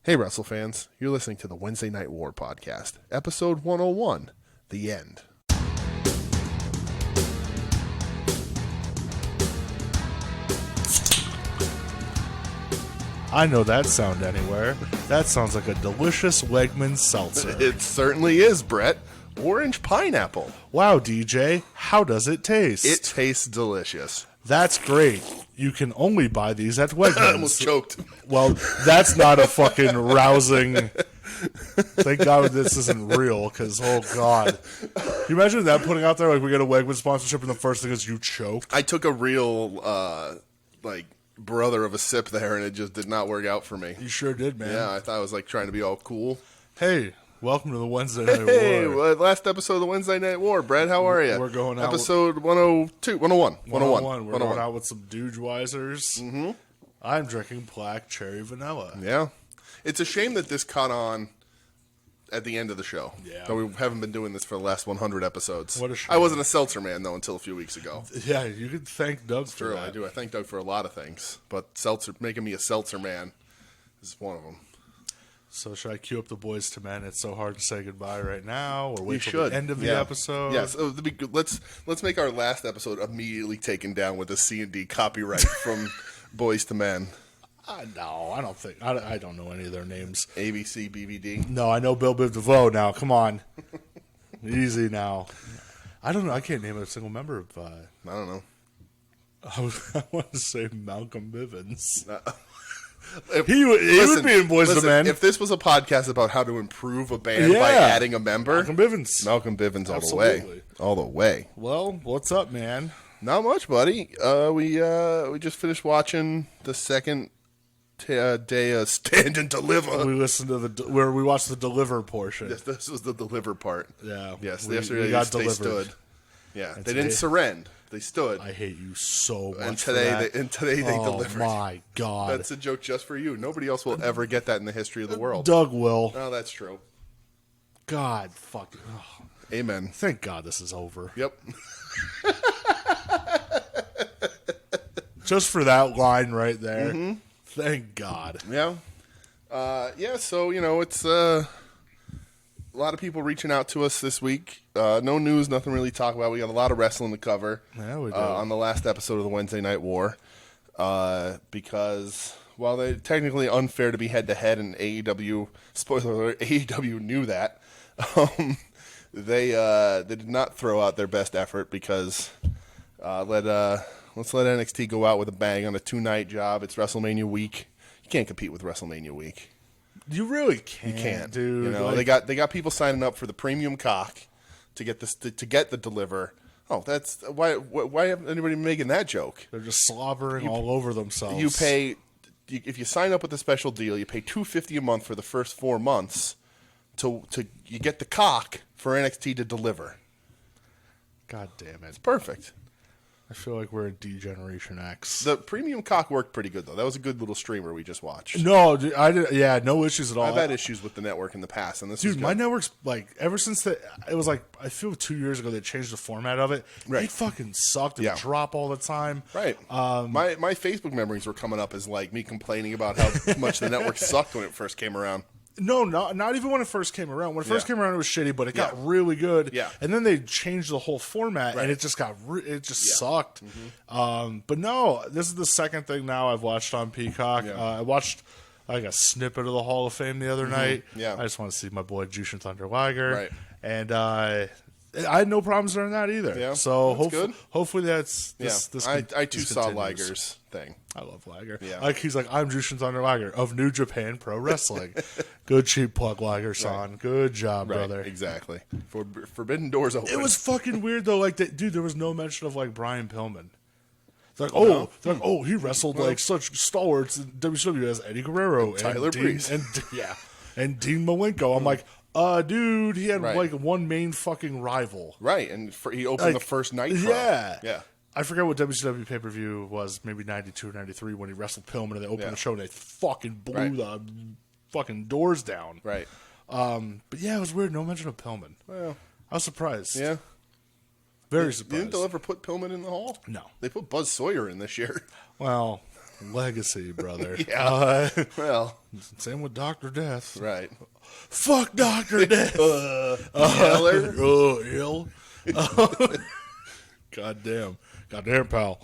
Hey, Wrestle fans. You're listening to the Wednesday Night War podcast, episode 101, The End. I know that sound anywhere. That sounds like a delicious Wegmans seltzer. It certainly is, Brett. Orange pineapple. Wow, DJ, how does it taste? It tastes delicious. That's great. You can only buy these at Wegmans. I almost choked. Well, that's not a fucking rousing... Thank God this isn't real, because, oh, God. Can you imagine that putting out there, like, we get a Wegmans sponsorship, and the first thing is you choke? I took a real, brother of a sip there, and it just did not work out for me. You sure did, man. Yeah, I thought I was, trying to be all cool. Hey, welcome to the Wednesday Night Hey, War. last episode of the Wednesday Night War. Brett, how are you? We're going out. Episode 102, 101. 101. We're going out with some Doogeweisers. Mm-hmm. I'm drinking black cherry vanilla. Yeah. It's a shame that this caught on at the end of the show. Yeah. That we haven't been doing this for the last 100 episodes. What a shame. I wasn't a seltzer man, though, until a few weeks ago. Yeah, you can thank Doug for True, that. I do. I thank Doug for a lot of things. But making me a seltzer man is one of them. So should I cue up the boys to men? It's so hard to say goodbye right now, or wait You till should. the end of the Yeah. episode? Yes. Let's make our last episode immediately taken down with a C&D copyright from Boys to Men. No, I don't think. I don't know any of their names. ABC, BBD. No, I know Bill Biv DeVoe now. Come on. Easy now. I don't know. I can't name a single member of... I don't know. I want to say Malcolm Bivens. If, He would be in Boys to Men. If this was a podcast about how to improve a band by Yeah. adding a member, Malcolm Bivens. Malcolm Bivens all Absolutely. the way. All the way. Well, what's up, man? Not much, buddy. We just finished watching the second day of Stand and Deliver. We listened to where we watched the Deliver portion. Yes, this was the deliver part. Yeah. Yes, we yesterday got they delivered. stood. Yeah, And they didn't today- surrender. They stood. I hate you so much. And for today that. they delivered. Oh my God! That's a joke just for you. Nobody else will ever get that in the history of the world. Doug will. Oh, that's true. God, fuck. Oh, Amen. thank God this is over. Yep. Just for that line right there. Thank God. Yeah. So, it's a lot of people reaching out to us this week. No news, nothing really to talk about. We got a lot of wrestling to cover Yeah, we do. on the last episode of the Wednesday Night War. Because while they're technically unfair to be head-to-head, and AEW, spoiler alert, AEW knew that, they did not throw out their best effort because let's let NXT go out with a bang on a 2-night job. It's WrestleMania week. You can't compete with WrestleMania week. You really can't, You can't, dude. they got people signing up for the premium cock to get this to get the deliver. Oh, that's why haven't anybody making that joke? They're just slobbering all over themselves. You pay if you sign up with a special deal, you pay $250 a month for the first 4 months to you get the cock for NXT to deliver. God damn it! Perfect. I feel like we're a D-Generation X. The premium cock worked pretty good though. That was a good little streamer we just watched. No, dude, I did. Yeah, no issues at all. I've had issues with the network in the past, and this is Dude, good. my network's ever since it was I feel 2 years ago they changed the format of it. Right. It fucking sucked. It Yeah. would drop all the time. Right. My Facebook memories were coming up as me complaining about how much the network sucked when it first came around. No, not even when it first came around. When it first Yeah. came around, it was shitty, but it got Yeah. really good. Yeah. And then they changed the whole format, Right. and it just sucked. But no, this is the second thing now I've watched on Peacock. Yeah. I watched a snippet of the Hall of Fame the other night. Yeah. I just want to see my boy Jushin Thunder Liger. Right. And I had no problems during that either. Yeah, So that's good. hopefully that's this. Yeah. This I too this saw continues. Liger's thing. I love Liger. Yeah. He's like, I'm Jushin Thunder Liger of New Japan Pro Wrestling. Good cheap plug, Liger-san. Right. Good job, Right. brother. Exactly. Forbidden doors open. It was fucking weird though. Dude, there was no mention of Brian Pillman. It's like, he wrestled such stalwarts in WCW as Eddie Guerrero and Tyler Breeze. and Dean Malenko. I'm like, dude, he had Right. one main fucking rival. Right, and he opened the first Nitro. Yeah. Yeah. I forget what WCW pay-per-view was, maybe 92 or 93 when he wrestled Pillman and they opened Yeah. the show and they fucking blew Right. the fucking doors down. Right. But yeah, it was weird. No mention of Pillman. Well, I was surprised. yeah. Very Didn't surprised. they ever put Pillman in the Hall? No. They put Buzz Sawyer in this year. Well, Legacy, brother. Yeah. Well, Same with Dr. Death. right. Fuck Dr. Death. Yeller? Ill. Goddamn, pal.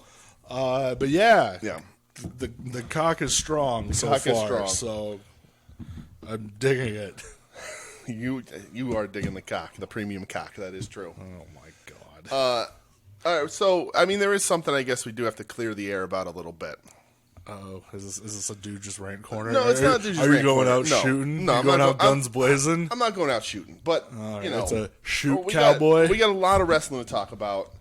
But yeah, the cock is strong so cock is far. strong. So I'm digging it. You are digging the cock, the premium cock. That is true. Oh my god. All right, so I mean, there is something I guess we do have to clear the air about a little bit. Oh, is this a dude just rant corner? No, it's not a dude just Are you rant going corner. out No. shooting? No, you I'm going not out go- guns blazing? I'm not going out shooting, but right, you know, it's a shoot we cowboy. We got a lot of wrestling to talk about.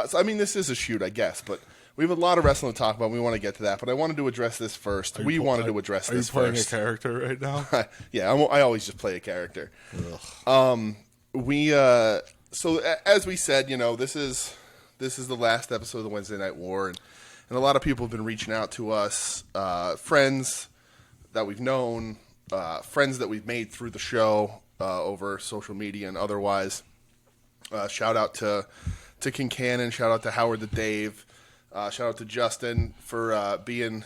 So I mean, this is a shoot, I guess, but we have a lot of wrestling to talk about. We want to get to that, but I wanted to address this first. We wanted to address this first. Are you playing first. a character right now? Yeah, I always just play a character. So as we said, you know, this is the last episode of the Wednesday Night War, and a lot of people have been reaching out to us, friends that we've known, friends that we've made through the show over social media and otherwise. Shout out to Kincannon, shout out to Howard the Dave, shout out to Justin for being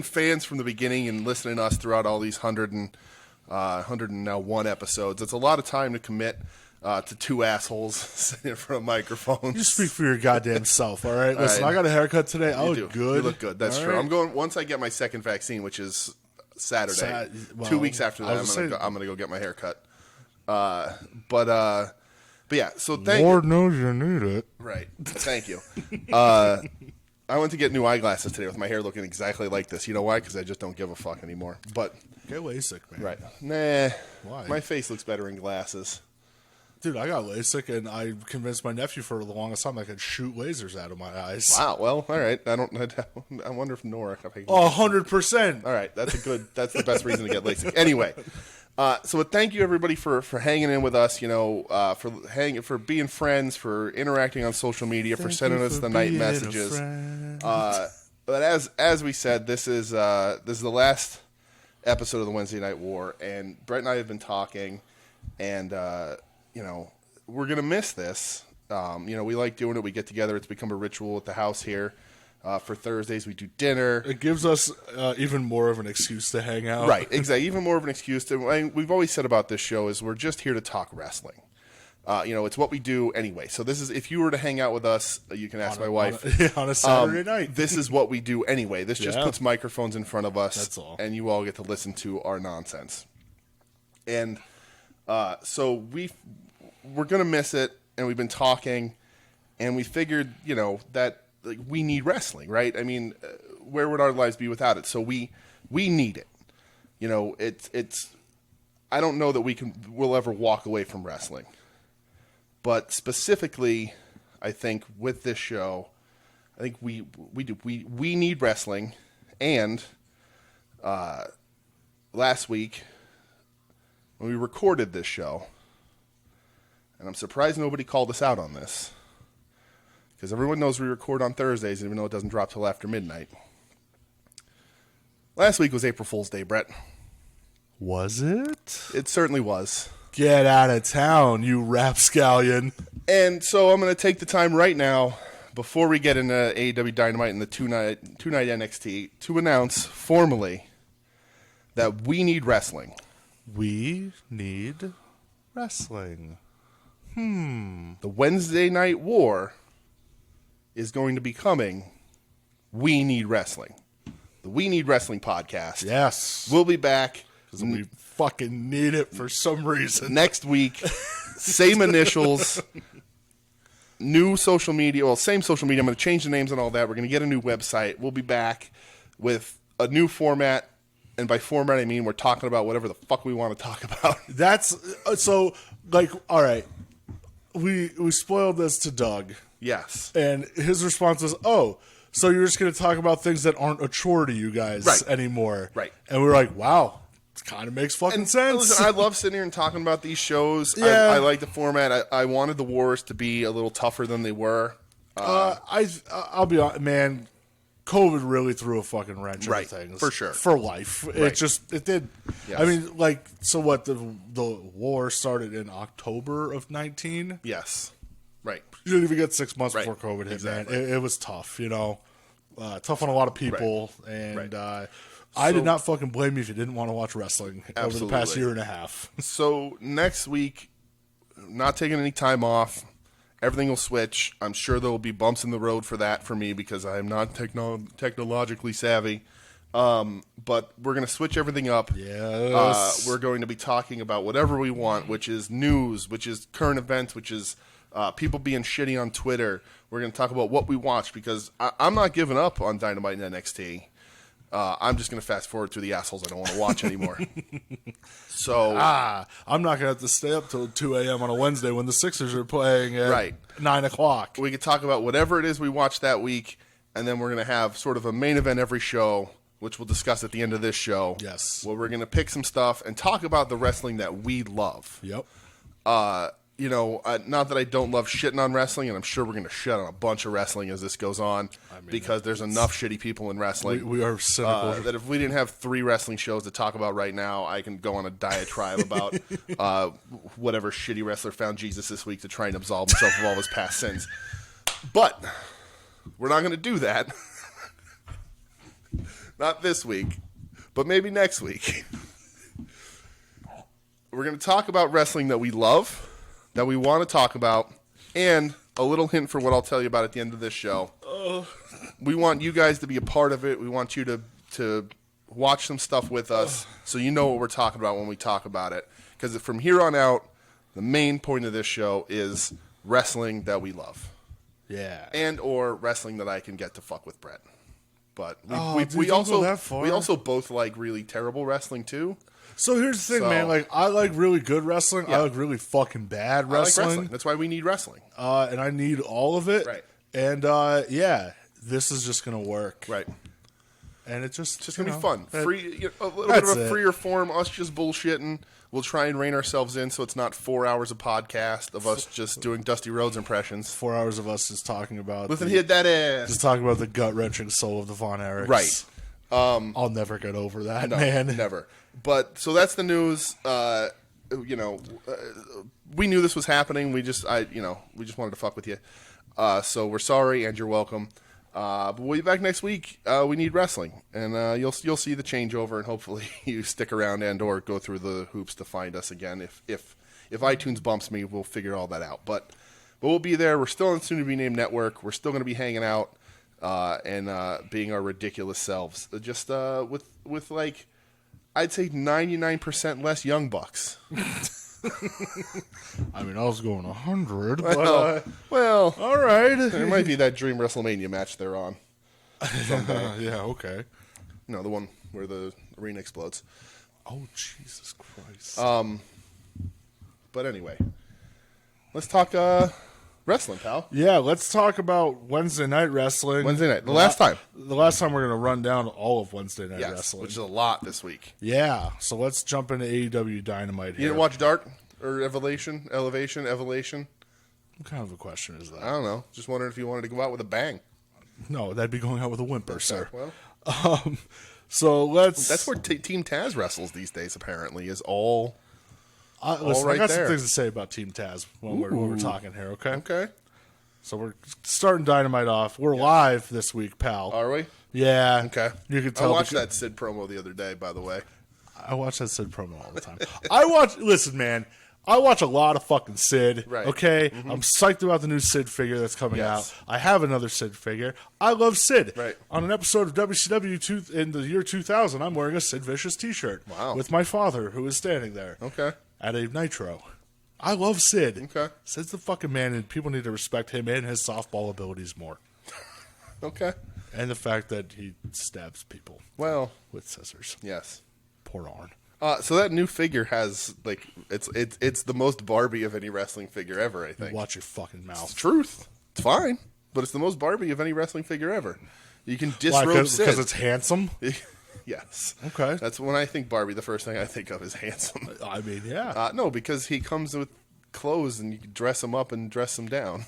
fans from the beginning and listening to us throughout all these 101 episodes. It's a lot of time to commit to two assholes sitting in front of microphones. You speak for your goddamn self, all right? Listen, right. I got a haircut today. I look good. You look good. That's all true. right? I'm going once I get my second vaccine, which is Saturday. 2 weeks after I that, was I'm gonna go get my hair cut. But yeah. So Lord knows you need it. Right. Thank you. I went to get new eyeglasses today with my hair looking exactly like this. You know why? Because I just don't give a fuck anymore. But Get LASIK, man. right. Nah. Why? My face looks better in glasses. Dude, I got LASIK, and I convinced my nephew for the longest time I could shoot lasers out of my eyes. Wow. Well, all right. I wonder if Nora. 100%. All right, that's the best reason to get LASIK. Anyway, so thank you everybody for hanging in with us. You know, for being friends, for interacting on social media, for sending us the night messages. But as we said, this is the last episode of the Wednesday Night War, and Brett and I have been talking, and you know, we're gonna miss this. You know, we like doing it. We get together. It's become a ritual at the house here. For Thursdays, we do dinner. It gives us even more of an excuse to hang out. Right, exactly. Even more of an excuse to. I mean, we've always said about this show is we're just here to talk wrestling. You know, it's what we do anyway. So this is, if you were to hang out with us, you can ask my wife. On a Saturday night. This is what we do anyway. This just Yeah. puts microphones in front of us. That's all. And you all get to listen to our nonsense. And so we're going to miss it, and we've been talking, and we figured, you know, that like, we need wrestling, right? I mean, where would our lives be without it? So we need it. You know, it's I don't know that we'll ever walk away from wrestling. But specifically, I think with this show, I think we need wrestling. And last week, when we recorded this show, and I'm surprised nobody called us out on this, because everyone knows we record on Thursdays, even though it doesn't drop till after midnight. Last week was April Fool's Day, Brett. Was it? It certainly was. Get out of town, you rapscallion. And so I'm going to take the time right now, before we get into AEW Dynamite and the two-night NXT, to announce formally that we need wrestling. We need wrestling. The Wednesday Night War is going to be coming. We Need Wrestling. The We Need Wrestling podcast. Yes. We'll be back We fucking need it for some reason. next week. Same initials. New social media. Well, same social media. I'm going to change the names and all that. We're going to get a new website. We'll be back with a new format. And by format, I mean we're talking about whatever the fuck we want to talk about. That's so like all right. We spoiled this to Doug, Yes. and his response was, "Oh, so you're just going to talk about things that aren't a chore to you guys Right. anymore?" Right. And we were like, "Wow, it kind of makes fucking sense." Listen, I love sitting here and talking about these shows. Yeah. I like the format. I wanted the wars to be a little tougher than they were. I'll be honest, man. COVID really threw a fucking wrench Right, into things for sure. for life. Right. It did. Yes. I mean, like, so what? The war started in October of 19. Yes. Right. You didn't even get 6 months Right. before COVID hit, Exactly. man. It was tough, you know. tough on a lot of people, and I did not fucking blame you if you didn't want to watch wrestling over the past year and a half. So next week, not taking any time off. Everything will switch. I'm sure there will be bumps in the road for that for me because I am not technologically savvy. But we're going to switch everything up. Yes. We're going to be talking about whatever we want, which is news, which is current events, which is people being shitty on Twitter. We're going to talk about what we watch because I'm not giving up on Dynamite and NXT. I'm just going to fast forward through the assholes I don't want to watch anymore. So I'm not going to have to stay up till 2 a.m. on a Wednesday when the Sixers are playing at 9 o'clock. We could talk about whatever it is we watched that week, and then we're going to have sort of a main event every show, which we'll discuss at the end of this show. Yes. Where we're going to pick some stuff and talk about the wrestling that we love. Yep. Not that I don't love shitting on wrestling, and I'm sure we're going to shit on a bunch of wrestling as this goes on, because there's enough shitty people in wrestling. We are cynical. That if we didn't have 3 wrestling shows to talk about right now, I can go on a diatribe about whatever shitty wrestler found Jesus this week to try and absolve himself of all his past sins. But we're not going to do that. Not this week, but maybe next week. We're going to talk about wrestling that we love, that we want to talk about, and a little hint for what I'll tell you about at the end of this show. We want you guys to be a part of it. We want you to watch some stuff with us so you know what we're talking about when we talk about it. Because from here on out, the main point of this show is wrestling that we love. Yeah. And or wrestling that I can get to fuck with Brett. But we also go that far? We also both like really terrible wrestling too. So here's the thing, man. Like, I like really good wrestling. Yeah. I like really fucking bad I like wrestling. wrestling. That's why we need wrestling. And I need all of it. Right. And this is just gonna work. Right. And it's just gonna be fun. Free, a little bit that's of a it. freer form. Us just bullshitting. We'll try and rein ourselves in so it's not 4 hours of podcast of us just doing Dusty Rhodes impressions. 4 hours of us just talking about Listen, hit that ass. just talking about the gut wrenching soul of the Von Erichs. Right. I'll never get over that, No, man. never. But so that's the news. We knew this was happening. We just wanted to fuck with you. So we're sorry, and you're welcome. But we'll be back next week. We need wrestling, and you'll see the changeover, and hopefully you stick around and or go through the hoops to find us again. If iTunes bumps me, we'll figure all that out. But we'll be there. We're still on the soon-to-be-named network. We're still going to be hanging out and being our ridiculous selves. Just with like, I'd say 99% less Young Bucks. I mean, I was going 100, but Well, all right. there might be that Dream WrestleMania match they're on. Yeah, okay. No, the one where the arena explodes. Oh, Jesus Christ. But anyway, let's talk wrestling, pal. Yeah, let's talk about Wednesday Night Wrestling. Wednesday night, the last time. The last time we're going to run down all of Wednesday Night Yes, Wrestling. which is a lot this week. Yeah, so let's jump into AEW Dynamite here. You didn't watch Dark or Elevation? What kind of a question is that? I don't know. Just wondering if you wanted to go out with a bang. No, that'd be going out with a whimper, sir. Well, So let's... that's where Team Taz wrestles these days, apparently, is all... listen, right I got there. some things to say about Team Taz when we're talking here, okay? Okay. So we're starting Dynamite off. We're live this week, pal. Are we? Yeah. Okay. You can I tell. watched that Sid promo the other day, by the way. I watch that Sid promo all the time. Listen, man. I watch a lot of fucking Sid. Right. Okay? I'm psyched about the new Sid figure that's coming Yes. out. I have another Sid figure. I love Sid. Right. On an episode of WCW in the year 2000, I'm wearing a Sid Vicious t-shirt. Wow. With my father, who is standing there. Okay. At a Nitro. I love Sid. Okay. Sid's the fucking man, and people need to respect him and his softball abilities more. Okay. And the fact that he stabs people Well, with scissors. yes. Poor Arn. So that new figure has, like, it's the most Barbie of any wrestling figure ever, I think. Watch your fucking mouth. Truth. It's fine, but it's the most Barbie of any wrestling figure ever. You can Why? disrobe Sid. Because it's handsome? Yes. Okay. That's when I think Barbie, the first thing I think of is handsome. I mean, yeah. No, because he comes with clothes and you can dress him up and dress him down.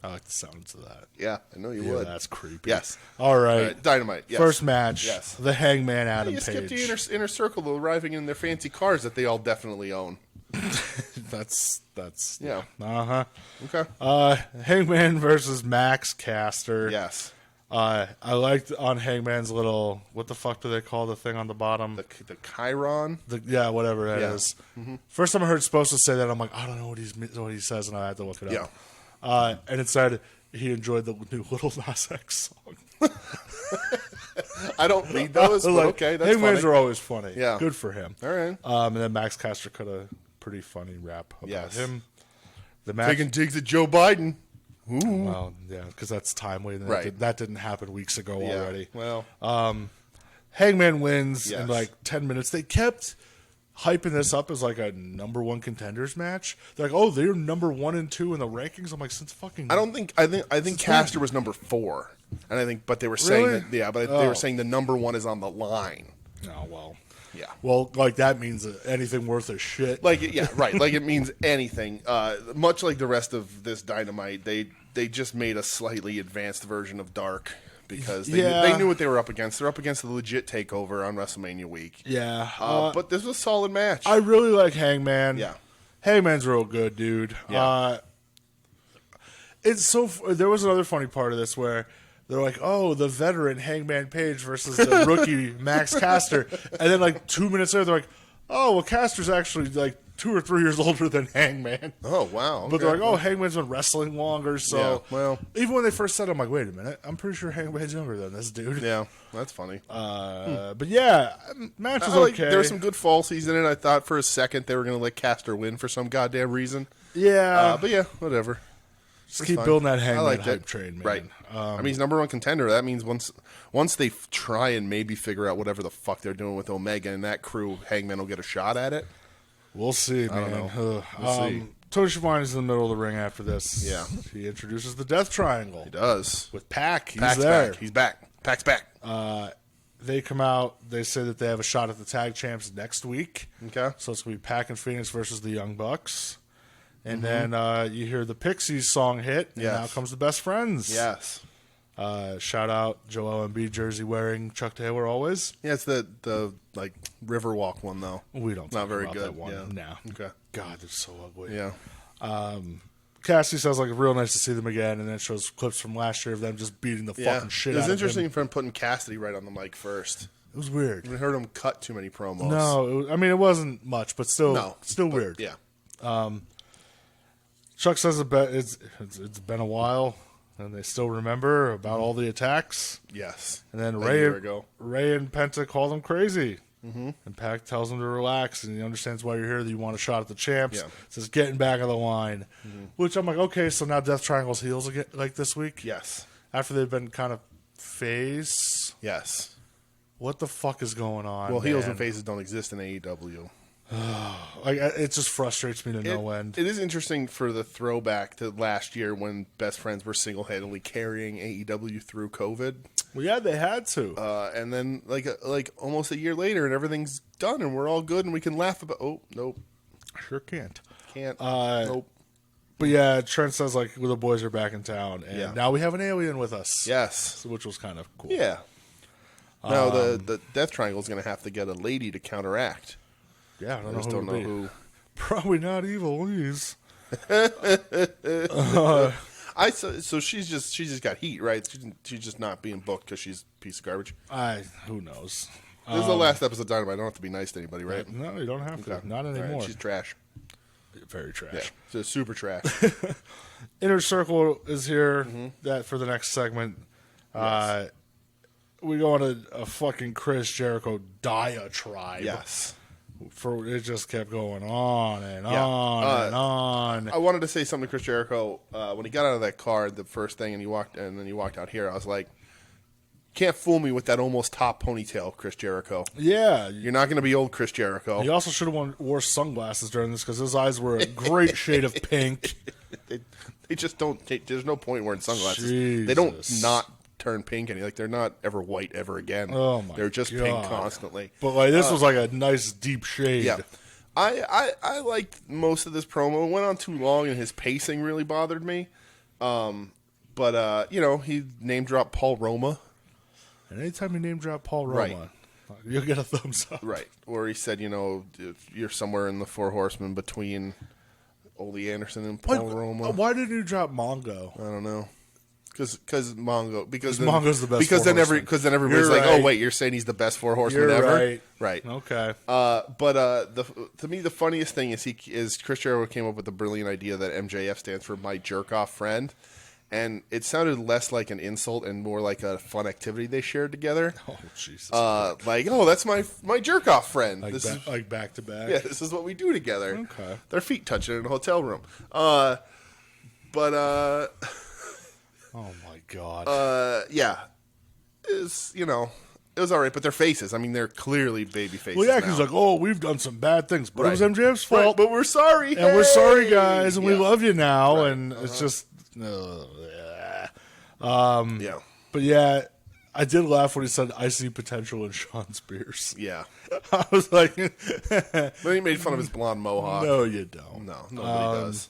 I like the sounds of that. Yeah, I know you Yeah, would. that's creepy. Yes. All right. All right, Dynamite. Yes. First match. Yes. The Hangman Adam You skipped Page. the inner circle, though, arriving in their fancy cars that they all definitely own. That's Yeah. Uh-huh. Okay. Hangman versus Max Caster. Yes. I liked on Hangman's little, what the fuck do they call the thing on the bottom? The Chiron. Yeah, whatever that Yeah. is. First time I heard supposed to say that, I'm like, I don't know what he says, and I had to look it up. Yeah. And it said he enjoyed the new Little Nas X song. I don't read those, but Like, okay, that's Hangman's funny. are always funny. Yeah. Good for him. All right. And then Max Caster cut a pretty funny rap about Yes. him. The match, Taking digs at Joe Biden. Ooh. well, yeah, because that's timely. And Right. that didn't happen weeks ago Yeah. already. Well, Hangman wins Yes. in like 10 minutes. They kept hyping this up as like a number one contenders match. They're like, oh, they're number 1 and 2 in the rankings. I'm like, since fucking. I think Caster was number 4, and I think, but they were saying Really? that, yeah, but they were saying the number 1 is on the line. Oh, well. Yeah. Well, like that means that anything worth a shit. Like, yeah, right. Like it means anything. Much like the rest of this Dynamite, they just made a slightly advanced version of Dark because they knew what they were up against. They're up against the legit takeover on WrestleMania week. Yeah. But this was a solid match. I really like Hangman. Yeah. Hangman's real good, dude. Yeah. It's so. There was another funny part of this where they're like, "Oh, the veteran Hangman Page versus the rookie Max Caster," and then like 2 minutes later, they're like, "Oh, well, Caster's actually like 2 or 3 years older than Hangman." Oh, wow. But they're okay. like, "Oh, Hangman's been wrestling longer." So, Yeah, well. even when they first said, it, I'm like, "Wait a minute, I'm pretty sure Hangman's younger than this dude." Yeah, that's funny. But yeah, match was Like, okay. there were some good falsies in it. I thought for a second they were going to let Caster win for some goddamn reason. Yeah, But yeah, whatever. just keep fine. building that I Hangman liked hype it. train, man. Right. I mean, he's number 1 contender. That means once they try and maybe figure out whatever the fuck they're doing with Omega and that crew, Hangman will get a shot at it. We'll see, man. don't know. We'll see. Tony Schiavone is in the middle of the ring after this. Yeah. He introduces the Death Triangle He does. with Pac. He's Pac's there. back. He's back. Pac's back. They come out. They say that they have a shot at the tag champs next week. Okay. So it's going to be Pac and Phoenix versus the Young Bucks. And Mm-hmm. then you hear the Pixies song hit, and Yes. now comes the Best Friends. Yes. Shout out Joel Embiid jersey wearing Chuck Taylor always. Yeah, it's the like Riverwalk one though. We don't Not talk very about good. that one. Yeah. No. Okay. God, they're so ugly. Yeah. Cassie says like real nice to see them again, and then it shows clips from last year of them just beating the Yeah. fucking shit It was out interesting of him. for him putting Cassidy right on the mic first. It was weird. We heard him cut too many promos. No, I mean it wasn't much, but still, No. still But, weird. Yeah. Chuck says it's been a while, and they still remember about all the attacks. Yes. And then A year ago. Ray and Penta call them crazy. Mm-hmm. And Pac tells him to relax, and he understands why you're here, that you want a shot at the champs. Yeah. Says, getting back on the line. Which I'm like, okay, so now Death Triangle's heels again, like this week? Yes. After they've been kind of face. Yes. What the fuck is going on? Well, heels man? and faces don't exist in AEW. Like, it just frustrates me to no end. It is interesting for the throwback to last year when Best Friends were single-handedly carrying AEW through COVID. Well, yeah, they had to. And then, like almost a year later, and everything's done, and we're all good, and we can laugh about. Oh, nope, Sure can't. can't. Nope. But yeah, Trent says like, well, the boys are back in town, and Yeah. now we have an alien with us. Yes. Which was kind of cool. Yeah. Now the Death Triangle is going to have to get a lady to counteract. Yeah, I don't I know just who don't it would know be. who. Probably not Evil Louise. So she's just got heat, right? She's just not being booked because she's a piece of garbage. Who knows? This is the last episode of Dynamite. I don't have to be nice to anybody, right? No, you don't have to. Okay. Not All right, anymore. she's trash. Very trash. Yeah, she's super trash. Inner Circle is here. Mm-hmm. That for the next segment. We go on a fucking Chris Jericho diatribe. Yes. For it just kept going on and Yeah. on and on. I wanted to say something to Chris Jericho when he got out of that car. The first thing, and then he walked out here. I was like, "Can't fool me with that almost top ponytail, Chris Jericho. Yeah. You're not going to be old, Chris Jericho." He also should have wore sunglasses during this because his eyes were a great shade of pink. They just don't. There's no point wearing sunglasses. They don't Jesus. not turn pink any. Like they're not ever white ever again. Oh my They're just pink God. constantly. But like this was like a nice deep shade. Yeah. I liked most of this promo. It went on too long, and his pacing really bothered me. But he name dropped Paul Roma, And anytime you name drop Paul Roma, Right. you'll get a thumbs up. right? Or he said, if you're somewhere in the Four Horsemen between Ole Anderson and Paul Roma. Why didn't you drop Mongo? I don't know. Because Mongo, because Mongo's the best because four then horseman. because then everybody's You're like, right. oh wait, you're saying he's the best four horseman You're ever, right. Okay. To me the funniest thing is Chris Jericho came up with the brilliant idea that MJF stands for my jerk off friend, and it sounded less like an insult and more like a fun activity they shared together. Oh Jesus. Like, oh, that's my jerk off friend. like, This is like back to back. yeah, this is what we do together. Okay. Their feet touching in a hotel room. Oh my God. Yeah, it was all right, but their faces. I mean, they're clearly baby faces. Well, yeah, now. because like, oh, we've done some bad things, but it was Right. MJF's Right, fault, but we're sorry, and we're hey! sorry, guys, and we Yeah. love you now, Right. and it's just, yeah. Yeah, But yeah, I did laugh when he said, "I see potential in Sean Spears." yeah. I was like, But he made fun of his blonde mohawk. "No, you don't." No, nobody does.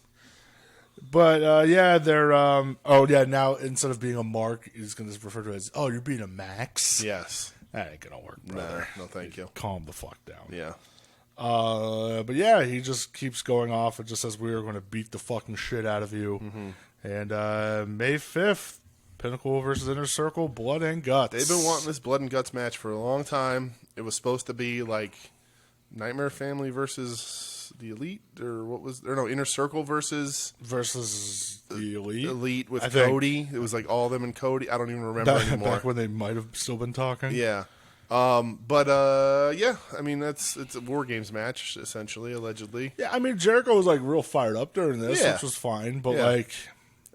But yeah, they're oh yeah, now instead of being a Mark, he's gonna refer to it as, "Oh, you're being a Max." Yes. That ain't gonna work, No, brother. no, thank you. Calm the fuck down. Yeah. But yeah, he just keeps going off and just says we are going to beat the fucking shit out of you. Mm-hmm. And May 5th, Pinnacle versus Inner Circle, Blood and Guts. They've been wanting this blood and guts match for a long time. It was supposed to be like Nightmare Family versus the Elite, or what was there? No, Inner Circle versus versus the Elite. Elite with I think. Cody. It was like all of them and Cody. I don't even remember anymore. Back when they might have still been talking. Yeah. Yeah, I mean it's a War Games match essentially, allegedly. Yeah, I mean Jericho was like real fired up during this, Yeah. which was fine, but Yeah. like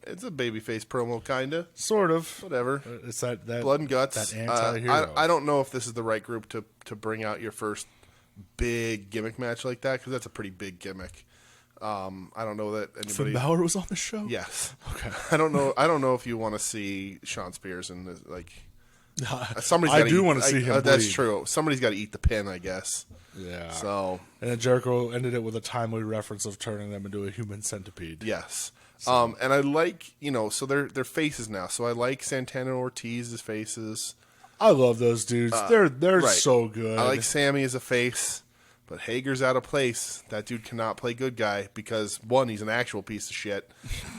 It's a babyface promo, kinda. sort of Whatever. It's that Blood and guts. that anti-hero. I don't know if this is the right group to bring out your first big gimmick match like that, because that's a pretty big gimmick. I don't know that Finn anybody. Balor was on the show. Yes. Okay. I don't know if you want to see Sean Spears in this, like. Somebody's I gotta do eat- want to see him. That's bleed. true. Somebody's got to eat the pin, I guess. Yeah. So And then Jericho ended it with a timely reference of turning them into a human centipede. yes. And I like, so they're faces now. So I like Santana and Ortiz's faces. I love those dudes. They're right. so good. I like Sammy as a face, but Hager's out of place. That dude cannot play good guy because one, he's an actual piece of shit,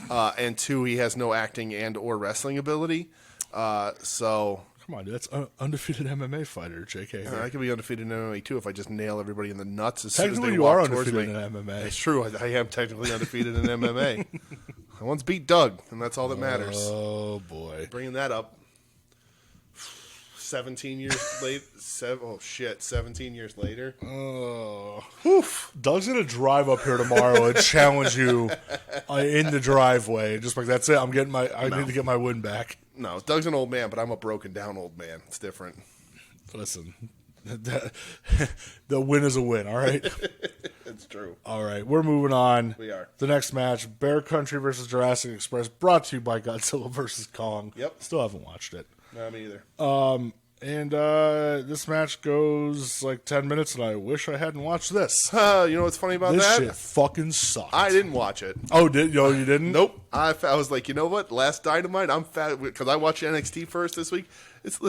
and two, he has no acting and or wrestling ability. So Come on, dude. That's undefeated MMA fighter, JK. I could be undefeated in MMA too if I just nail everybody in the nuts as soon as Technically, they you walk are towards undefeated me. in MMA. It's true. I am technically undefeated in MMA. I once beat Doug, and that's all that matters. Oh boy. Bringing that up. 17 years late. 17 years later. Oh. Doug's gonna drive up here tomorrow and challenge you in the driveway. Just like that's it. I need to get my win back. No, Doug's an old man, but I'm a broken down old man. It's different. Listen, the win is a win. All right. It's true. All right, we're moving on. We are. The next match, Bear Country versus Jurassic Express, brought to you by Godzilla versus Kong. Yep. Still haven't watched it. Not me either. And this match goes like 10 minutes, and I wish I hadn't watched this. You know what's funny about This that? shit fucking sucked. I didn't watch it. Oh, you didn't? Nope. I was like, you know what? Last Dynamite, I'm fat because I watched NXT first this week. This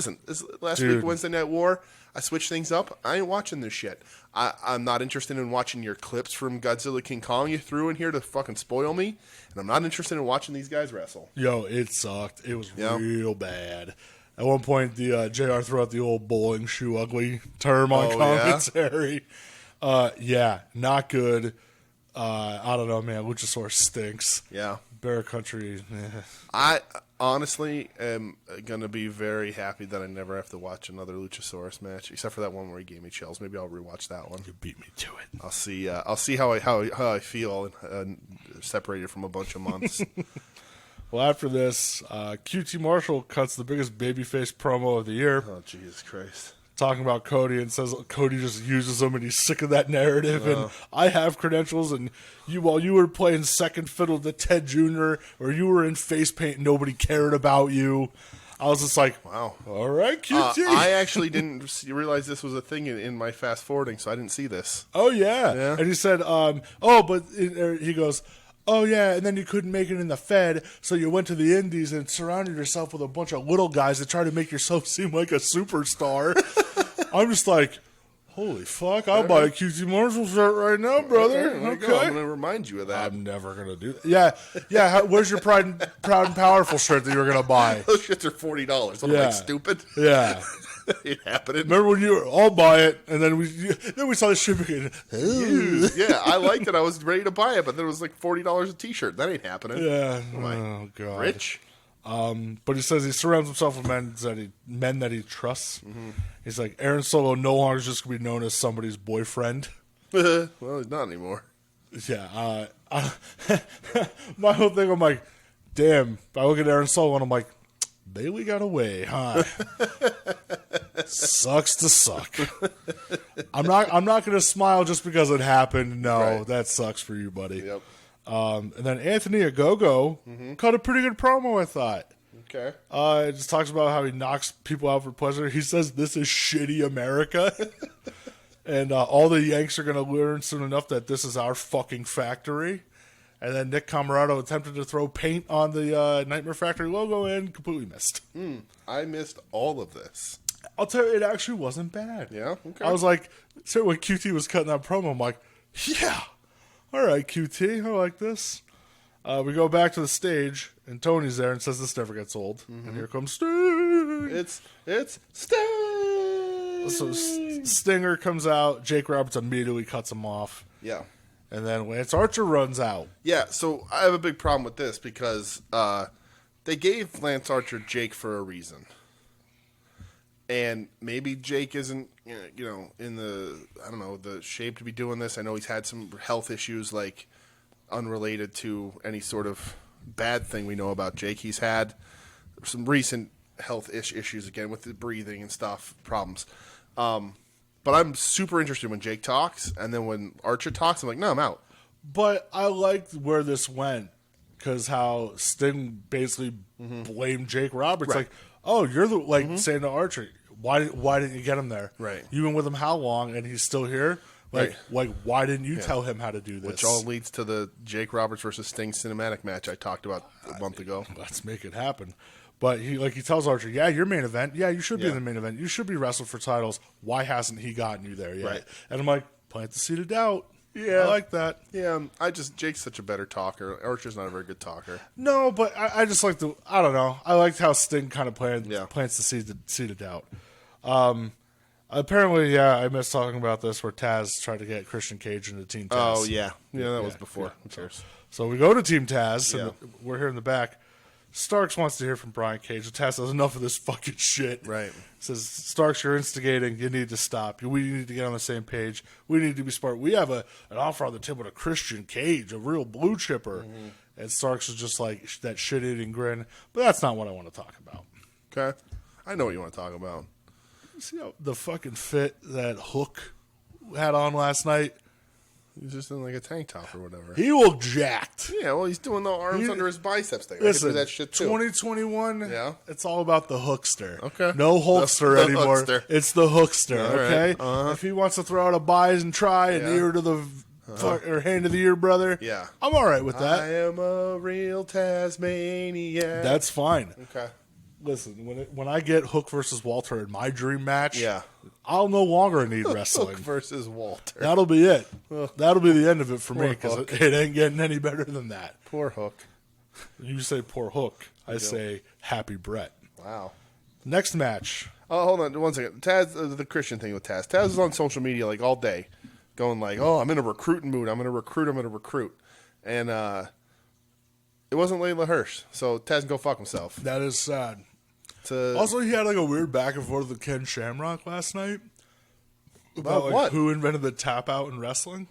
last Dude. week, Wednesday Night War. I switched things up. I ain't watching this shit. I'm not interested in watching your clips from Godzilla King Kong you threw in here to fucking spoil me. And I'm not interested in watching these guys wrestle. Yo, it sucked. It was Yeah. real bad. At one point, the JR threw out the old bowling shoe ugly term on Oh, yeah? commentary. Yeah, not good. I don't know, man. Luchasaurus stinks. Yeah. Bear Country. I honestly am going to be very happy that I never have to watch another Luchasaurus match, except for that one where he gave me chills. Maybe I'll rewatch that one. You beat me to it. I'll see. I'll see how I feel separated from a bunch of months. Well, after this, QT Marshall cuts the biggest babyface promo of the year, Oh, Jesus Christ. talking about Cody, and says Cody just uses him and he's sick of that narrative. And I have credentials, and while you were playing second fiddle to Ted Jr., or you were in face paint, nobody cared about you. I was just like, Wow. all right, QT. I actually didn't realize this was a thing in my fast forwarding, so I didn't see this. Oh yeah. Yeah. And he said, he goes, oh yeah, and then you couldn't make it in the Fed, so you went to the Indies and surrounded yourself with a bunch of little guys that try to make yourself seem like a superstar. I'm just like, Holy fuck! I'll buy a QT Marshall shirt right now, brother. There you go. I'm going to remind you of that. I'm never gonna do that. Yeah. Where's your proud and powerful shirt that you were gonna buy? Those shits are $40. I'm like, stupid. Yeah. It happened. Remember when you were, I'll buy it, and then we saw the shipping. Yeah, I liked it. I was ready to buy it, but then it was like $40 a T-shirt. That ain't happening. Yeah. Like, Oh god. rich. But he says he surrounds himself with men that he trusts. Mm-hmm. He's like, Aaron Solo no longer is just gonna be known as somebody's boyfriend. Well, he's not anymore. Yeah. My whole thing, I'm like, damn. I look at Aaron Solo and I'm like, Bailey got away, huh? Sucks to suck. I'm not gonna smile just because it happened. No, Right. that sucks for you, buddy. Yep. And then Anthony Ogogo cut a pretty good promo, I thought. Okay. It just talks about how he knocks people out for pleasure. He says this is shitty America. And all the Yanks are going to learn soon enough that this is our fucking factory. And then Nick Camarado attempted to throw paint on the Nightmare Factory logo and completely missed. I missed all of this. I'll tell you, it actually wasn't bad. Yeah? Okay. I was like, so when QT was cutting that promo, I'm like, yeah, all right, QT, I like this. We go back to the stage, and Tony's there and says this never gets old. And here comes Sting. It's Sting. So Stinger comes out. Jake Roberts immediately cuts him off. Yeah. And then Lance Archer runs out. Yeah, so I have a big problem with this because they gave Lance Archer Jake for a reason. And maybe Jake isn't, in the shape to be doing this. I know he's had some health issues, like, unrelated to any sort of bad thing we know about Jake. He's had some recent health issues, again, with the breathing and stuff, problems. But I'm super interested when Jake talks, and then when Archer talks, I'm like, no, I'm out. But I liked where this went, because how Sting basically blamed Jake Roberts. Right. Like, oh, you're the saying to Archer, why didn't you get him there? Right. You've been with him how long, and he's still here? Like, why didn't you tell him how to do this? Which all leads to the Jake Roberts versus Sting cinematic match I talked about a month ago. Let's make it happen. But he tells Archer, yeah, your main event. Yeah, you should be in the main event. You should be wrestled for titles. Why hasn't he gotten you there yet? Right. And I'm like, plant the seed of doubt. Yeah. I like that. Yeah, Jake's such a better talker. Archer's not a very good talker. No, but I just like I don't know. I liked how Sting kind of plants the seed of doubt. Apparently, I missed talking about this where Taz tried to get Christian Cage into Team Taz. Oh, yeah. Yeah, that was before. Yeah. Who cares? So we go to Team Taz, and Yeah. we're here in the back. Starks wants to hear from Brian Cage. And Taz says, enough of this fucking shit. Right. Says, Starks, you're instigating. You need to stop. We need to get on the same page. We need to be smart. We have an offer on the table to Christian Cage, a real blue chipper. And Starks is just like that shit-eating grin. But that's not what I want to talk about. Okay. I know what you want to talk about. See how the fucking fit that Hook had on last night? He's just in like a tank top or whatever. He looked jacked. Yeah, well, he's doing the arms under his biceps thing. I Listen, could do that shit too. 2021, Yeah. it's all about the hookster. Okay. No Hulkster The anymore. hookster. It's the hookster, All right. okay? Uh-huh. If he wants to throw out a buys and try, an Yeah. ear to the or hand to the ear, brother, Yeah. I'm all right with that. I am a real Tasmaniac. That's fine. okay. Listen, when I get Hook versus Walter in my dream match, Yeah. I'll no longer need wrestling. Hook versus Walter. That'll be it. That'll be the end of it for me Poor because Hook. it ain't getting any better than that. Poor Hook. You say poor Hook. I say happy Brett. Wow. Next match. Oh, hold on 1 second. Taz, the Christian thing with Taz. Taz is on social media like all day, going like, "Oh, I'm in a recruiting mood. I'm going to recruit," and it wasn't Layla Hirsch, so Taz can go fuck himself. That is sad. To, Also, he had like a weird back and forth with Ken Shamrock last night About like, what? who invented the tap out in wrestling.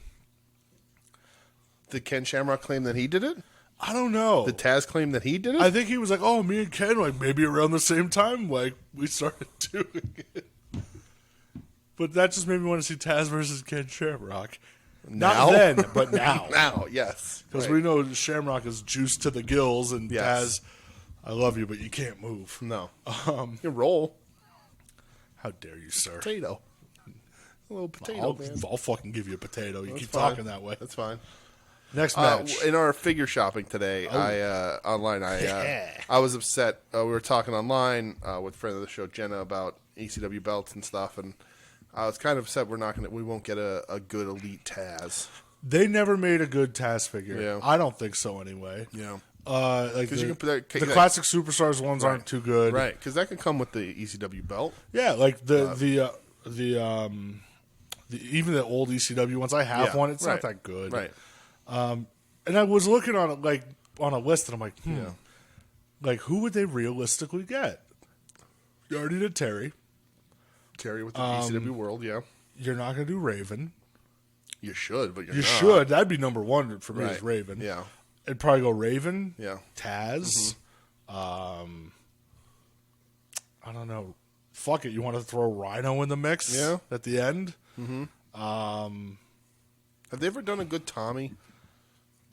did Ken Shamrock claim that he did it? I don't know. Did Taz claim that he did it? I think he was like, "Oh, me and Ken, like maybe around the same time, like we started doing it." But that just made me want to see Taz versus Ken Shamrock. Now? Not then, but now. Now, yes. Because Right. we know Shamrock is juiced to the gills, and Yes. Taz, I love you, but you can't move. No. You can roll. How dare you, sir? Potato. A little potato, man. I'll fucking give you a potato. You That's keep fine. talking that way. That's fine. Next match. In our figure shopping today, I was upset. We were talking online with a friend of the show, Jenna, about ECW belts and stuff, and I was kind of upset we won't get a good elite Taz. They never made a good Taz figure. Yeah. I don't think so anyway. Yeah. Like 'Cause you can put the that- classic Superstars ones aren't too good. Right, because that could come with the ECW belt. Yeah, like the even the old ECW ones. I have Yeah, one. It's right, not that good. Right. And I was looking on it like on a list, and I'm like, like who would they realistically get? You already did Terry. Terry with the ECW World, yeah. You're not going to do Raven. You should, but you're You not. should. That'd be number one for me is Right. Raven. Yeah. It'd probably go Raven. Yeah. Taz. I don't know. Fuck it. You want to throw Rhino in the mix? Yeah. At the end? Have they ever done a good Tommy?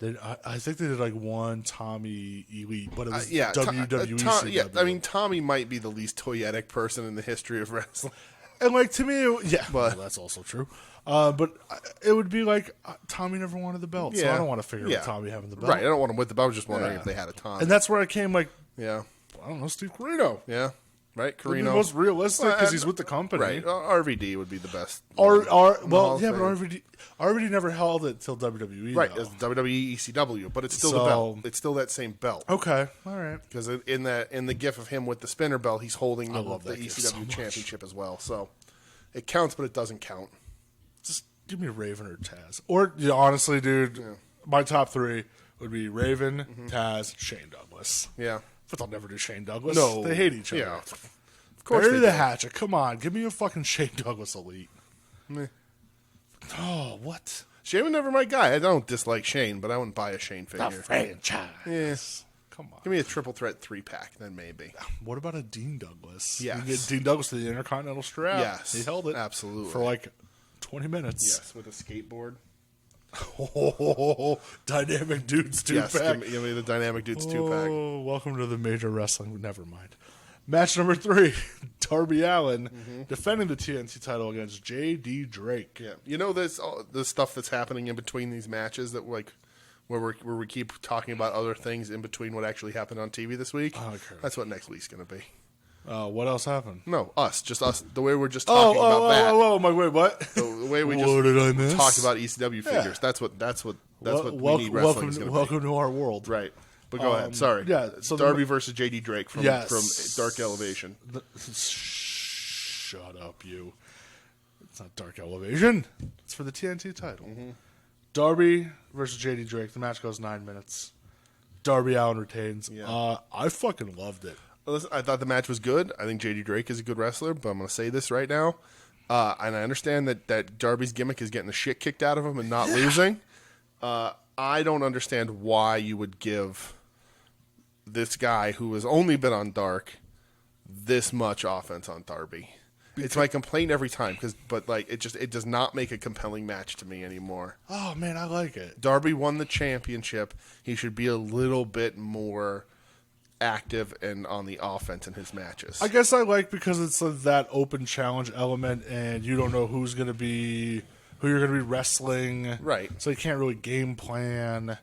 I think they did like one Tommy Elite, but it was Yeah. WWE. I mean, Tommy might be the least toyetic person in the history of wrestling. and like to me, But- well, that's also true. But it would be like Tommy never wanted the belt, so I Yeah. don't want to figure Yeah. out Tommy having the belt. Right, I don't want him with the belt. I was just wondering Yeah. if they had a Tommy. And that's where I came like, yeah. I don't know, Steve Corino. Yeah. Right, Would be Carino. most realistic because Well, he's with the company. Right, RVD would be the best. Or Hall well, of yeah, but Fame. RVD never held it till WWE. Right, though. it's WWE ECW, but it's still the So- belt. It's still that same belt. Okay, all right. Because in the gif of him with the spinner belt, he's holding the love that ECW gif so much. championship as well. So it counts, but it doesn't count. Just give me Raven or Taz. Or honestly, dude, my top three would be Raven, Taz, Shane Douglas. Yeah. But they'll never do Shane Douglas. No, They hate each other. Yeah. Of course Bury they the do. hatchet. Come on, give me a fucking Shane Douglas Elite. Meh. Oh, what? Shane was never my guy. I don't dislike Shane, but I wouldn't buy a Shane The figure. franchise. Yes. Come on. Give me a triple threat 3-pack, then maybe. What about a Dean Douglas? Yes. You get Dean Douglas to the Intercontinental strap. Yes. He held it. Absolutely. For like 20 minutes. Yes, with a skateboard. Oh, dynamic dudes Yes, two-pack. give me the Dynamic Dudes 2-pack. Oh, welcome to the Major Wrestling. Never mind. Match number 3, Darby Allin defending the TNT title against J.D. Drake. Yeah, you know this the stuff that's happening in between these matches that where we keep talking about other things in between what actually happened on TV this week. Okay. That's what next week's going to be. What else happened? No, just us. The way we're just talking about that. Oh, my wait, what? The way we What just did I miss? talked about ECW figures. Yeah. That's what we need wrestling welcome, is going to welcome to our world. be. Right. But go ahead. Sorry. yeah, so Darby versus JD Drake from Yes. Dark Elevation. Shut up, you. It's not Dark Elevation. It's for the TNT title. Darby versus JD Drake. The match goes 9 minutes. Darby Allin retains. Yeah. I fucking loved it. Listen, I thought the match was good. I think JD Drake is a good wrestler, but I'm going to say this right now. And I understand that Darby's gimmick is getting the shit kicked out of him and not losing. I don't understand why you would give this guy who has only been on Dark this much offense on Darby. It's my complaint every time, but it does not make a compelling match to me anymore. Oh, man, I like it. Darby won the championship. He should be a little bit more active and on the offense in his matches. I guess I like because it's that open challenge element, and you don't know who you're going to be wrestling. Right. So you can't really game plan.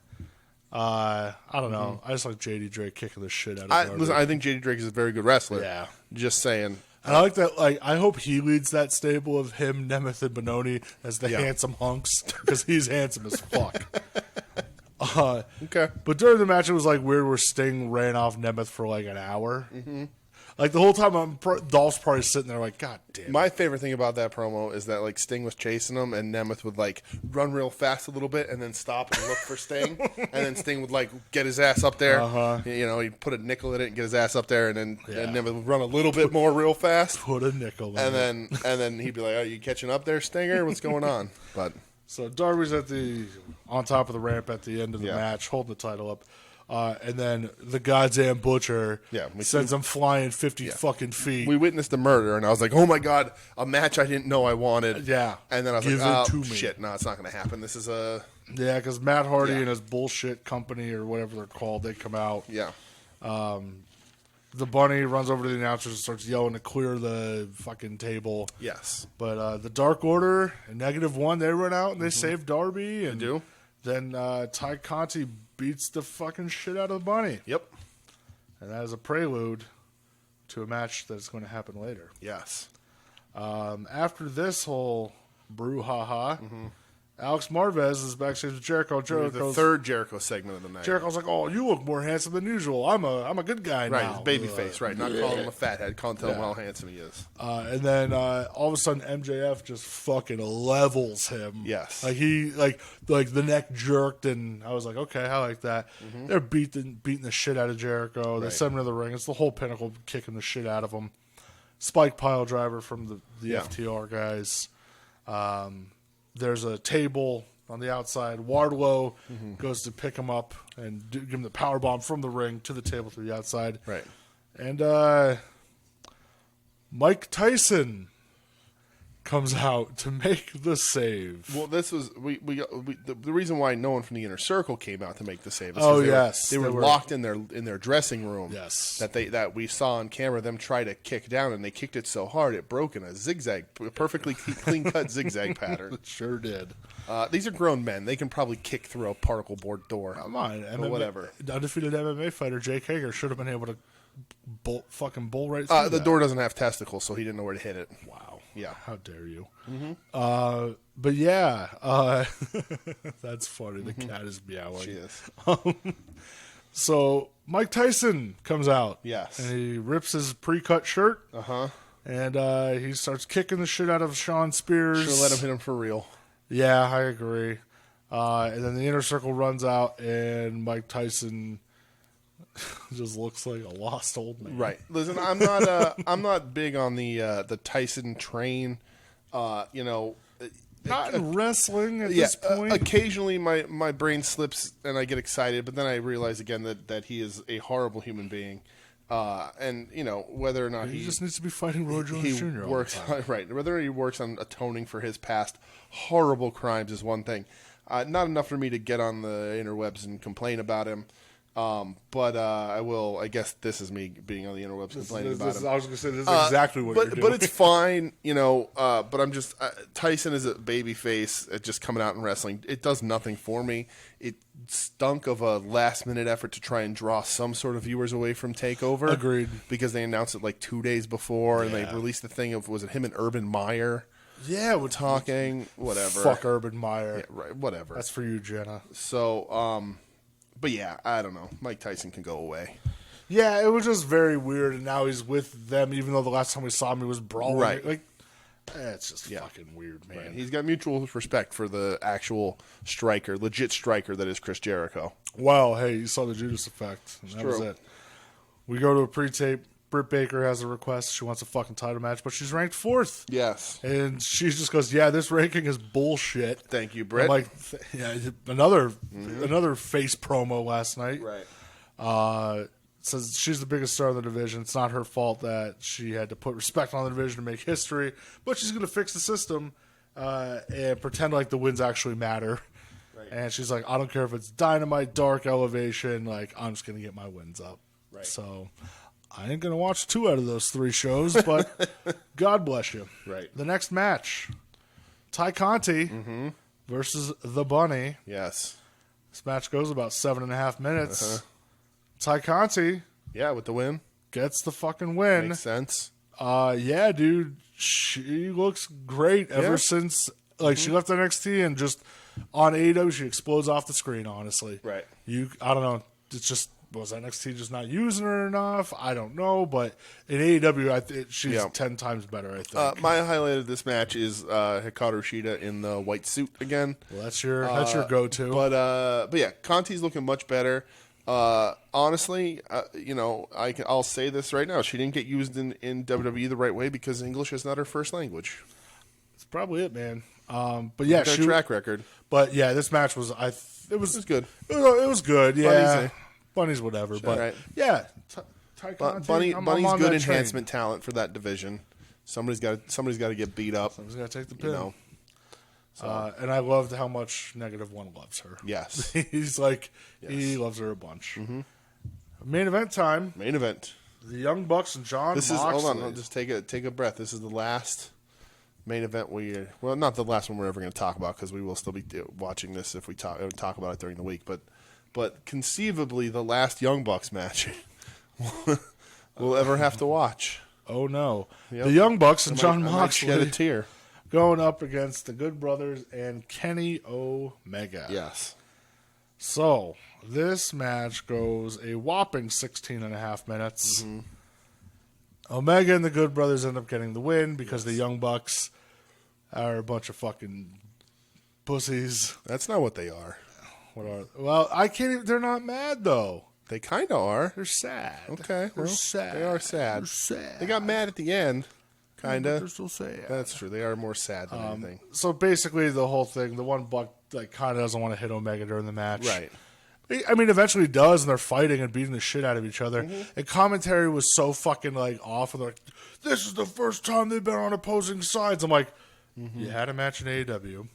I don't know. I just like JD Drake kicking the shit out of Darby. Listen, I think JD Drake is a very good wrestler. Yeah. Just saying. And I like that. Like, I hope he leads that stable of him, Nemeth, and Benoni as the Yeah. handsome hunks because he's handsome as fuck. Okay. But during the match, it was like weird where Sting ran off Nemeth for like an hour. Mm-hmm. Like the whole time, Dolph's probably sitting there like, God damn. My favorite thing about that promo is that Sting was chasing him and Nemeth would run real fast a little bit and then stop and look for Sting, and then Sting would get his ass up there. You know, he'd put a nickel in it and get his ass up there, and then and Nemeth would run a little bit more real fast, Put a nickel in and it. then he'd be like, "Are you catching up there, Stinger? What's going on?" But So Darby's on top of the ramp at the end of the Yeah. match, holding the title up. And then the goddamn butcher sends him flying 50 fucking feet. we witnessed a murder, and I was like, "Oh my god, a match I didn't know I wanted." Yeah. and then I was Give like, it to "Oh me." shit, no, it's not going to happen. This is a Yeah, because Matt Hardy Yeah. and his bullshit company or whatever they're called, they come out. yeah." The bunny runs over to the announcers and starts yelling to clear the fucking table. Yes. But the Dark Order and -1, they run out and they save Darby. And do. Then Ty Conti beats the fucking shit out of the bunny. Yep. And that is a prelude to a match that's going to happen later. Yes. After this whole brouhaha, Alex Marvez is backstage with Jericho. The Jericho's, third Jericho segment of the night. Jericho's like, "Oh, you look more handsome than usual. I'm a good guy Right, now." his baby face, right. Not calling him a fathead, calling him how handsome he is. And then all of a sudden MJF just fucking levels him. Yes. Like like the neck jerked, and I was like, okay, I like that. They're beating the shit out of Jericho. They Right. send him to the ring. It's the whole Pinnacle kicking the shit out of him. Spike pile driver from the Yeah. FTR guys. There's a table on the outside. Wardlow goes to pick him up and give him the power bomb from the ring to the table to the outside. Right. And Mike Tyson comes out to make the save. Well, this was the reason why no one from the Inner Circle came out to make the save. Is Oh, 'cause yes. they were They were- locked in their dressing room. Yes. that we saw on camera them try to kick down, and they kicked it so hard it broke in a zigzag, perfectly clean cut zigzag pattern. Sure did. These are grown men; they can probably kick through a particle board door. Come on, But whatever. Undefeated MMA fighter Jake Hager should have been able to fucking bull right through The that. door doesn't have testicles, so he didn't know where to hit it. Wow. Yeah. How dare you? But yeah, that's funny. The cat is meowing. She is. So Mike Tyson comes out. Yes. And he rips his pre-cut shirt. Uh-huh. And he starts kicking the shit out of Sean Spears. Should have let him hit him for real. Yeah, I agree. And then the Inner Circle runs out, and Mike Tyson just looks like a lost old man. Right. Listen, I'm not big on the Tyson train. Not in wrestling at Yeah, this point. occasionally my brain slips and I get excited, but then I realize again that he is a horrible human being, and whether or not he he just needs to be fighting Roy Jones he Jr. all works the time. right, whether he works on atoning for his past horrible crimes is one thing. Not enough for me to get on the interwebs and complain about him. But I will. I guess this is me being on the interwebs complaining about him. I was going to say this is exactly what you're doing. But it's fine, but I'm just Tyson is a baby face just coming out and wrestling. It does nothing for me. It stunk of a last minute effort to try and draw some sort of viewers away from Takeover. Agreed. Because they announced it like 2 days before, and they Yeah. released the thing of, was it him and Urban Meyer yeah, we're talking? Whatever. Fuck Urban Meyer. Yeah, right. Whatever. That's for you, Jenna. So, but yeah, I don't know. Mike Tyson can go away. Yeah, it was just very weird, and now he's with them, even though the last time we saw him, he was brawling. Right. Like, it's just fucking weird, man. He's got mutual respect for the actual striker, legit striker that is Chris Jericho. Well, hey, you saw the Judas Effect, and that was true. it. We go to a pre-tape. Britt Baker has a request. She wants a fucking title match, but she's ranked 4th. Yes. And she just goes, yeah, this ranking is bullshit. Thank you, Britt. I'm like, yeah, another face promo last night. Right. Says she's the biggest star of the division. It's not her fault that she had to put respect on the division to make history, but she's going to fix the system and pretend like the wins actually matter. Right. And she's like, I don't care if it's Dynamite, Dark, Elevation. Like, I'm just going to get my wins up. Right. So I ain't going to watch 2 out of those 3 shows, but God bless you. Right. The next match, Ty Conti versus The Bunny. Yes. This match goes about 7.5 minutes. Ty Conti Yeah, with the win. gets the fucking win. Makes sense. Yeah, dude, she looks great ever Yeah. since she left NXT and just on AEW she explodes off the screen. Honestly, Right. I don't know. It's just was NXT just not using her enough? I don't know, but in AEW, she's Yeah. 10 times better. I think. My highlight of this match is Hikaru Shida in the white suit again. Well, that's your go-to. But yeah, Conti's looking much better. Honestly, I'll say this right now. She didn't get used in WWE the right way because English is not her first language. That's probably it, man. But yeah, Got a track record. But yeah, this match was it was good. It was good. Yeah, Bunny's Bunny's whatever. But right. yeah, Ty Conti, Bunny's I'm good on that train. enhancement talent for that division. Somebody's got to get beat up. Someone's got to take the You pin. know. And I loved how much -1 loves her. Yes. He's like, he loves her a bunch. Main event time. Main event. The Young Bucks and John This Moxley. is hold on. Just take a breath. This is the last main event not the last one we're ever going to talk about because we will still be watching this if we talk about it during the week. But conceivably the last Young Bucks match we'll ever have to watch. Oh no, Yep. the Young Bucks and I John might shed a Moxley tear. going up against the Good Brothers and Kenny Omega. Yes. So this match goes a whopping 16 and a half minutes. Mm-hmm. Omega and the Good Brothers end up getting the win because the Young Bucks are a bunch of fucking pussies. That's not what they are. What are? Well, I can't. Even, they're not mad though. They kind of are. They're sad. Okay. They're well, sad. They are sad. They're sad. They got mad at the end. Kind They're of. still sad. That's true. They are more sad than anything. So basically, the whole thing, the one buck like kind of doesn't want to hit Omega during the match, Right. I mean, eventually does, and they're fighting and beating the shit out of each other. Mm-hmm. And commentary was so fucking like off, and they're like, "This is the first time they've been on opposing sides." I'm like, "You had a match in AEW.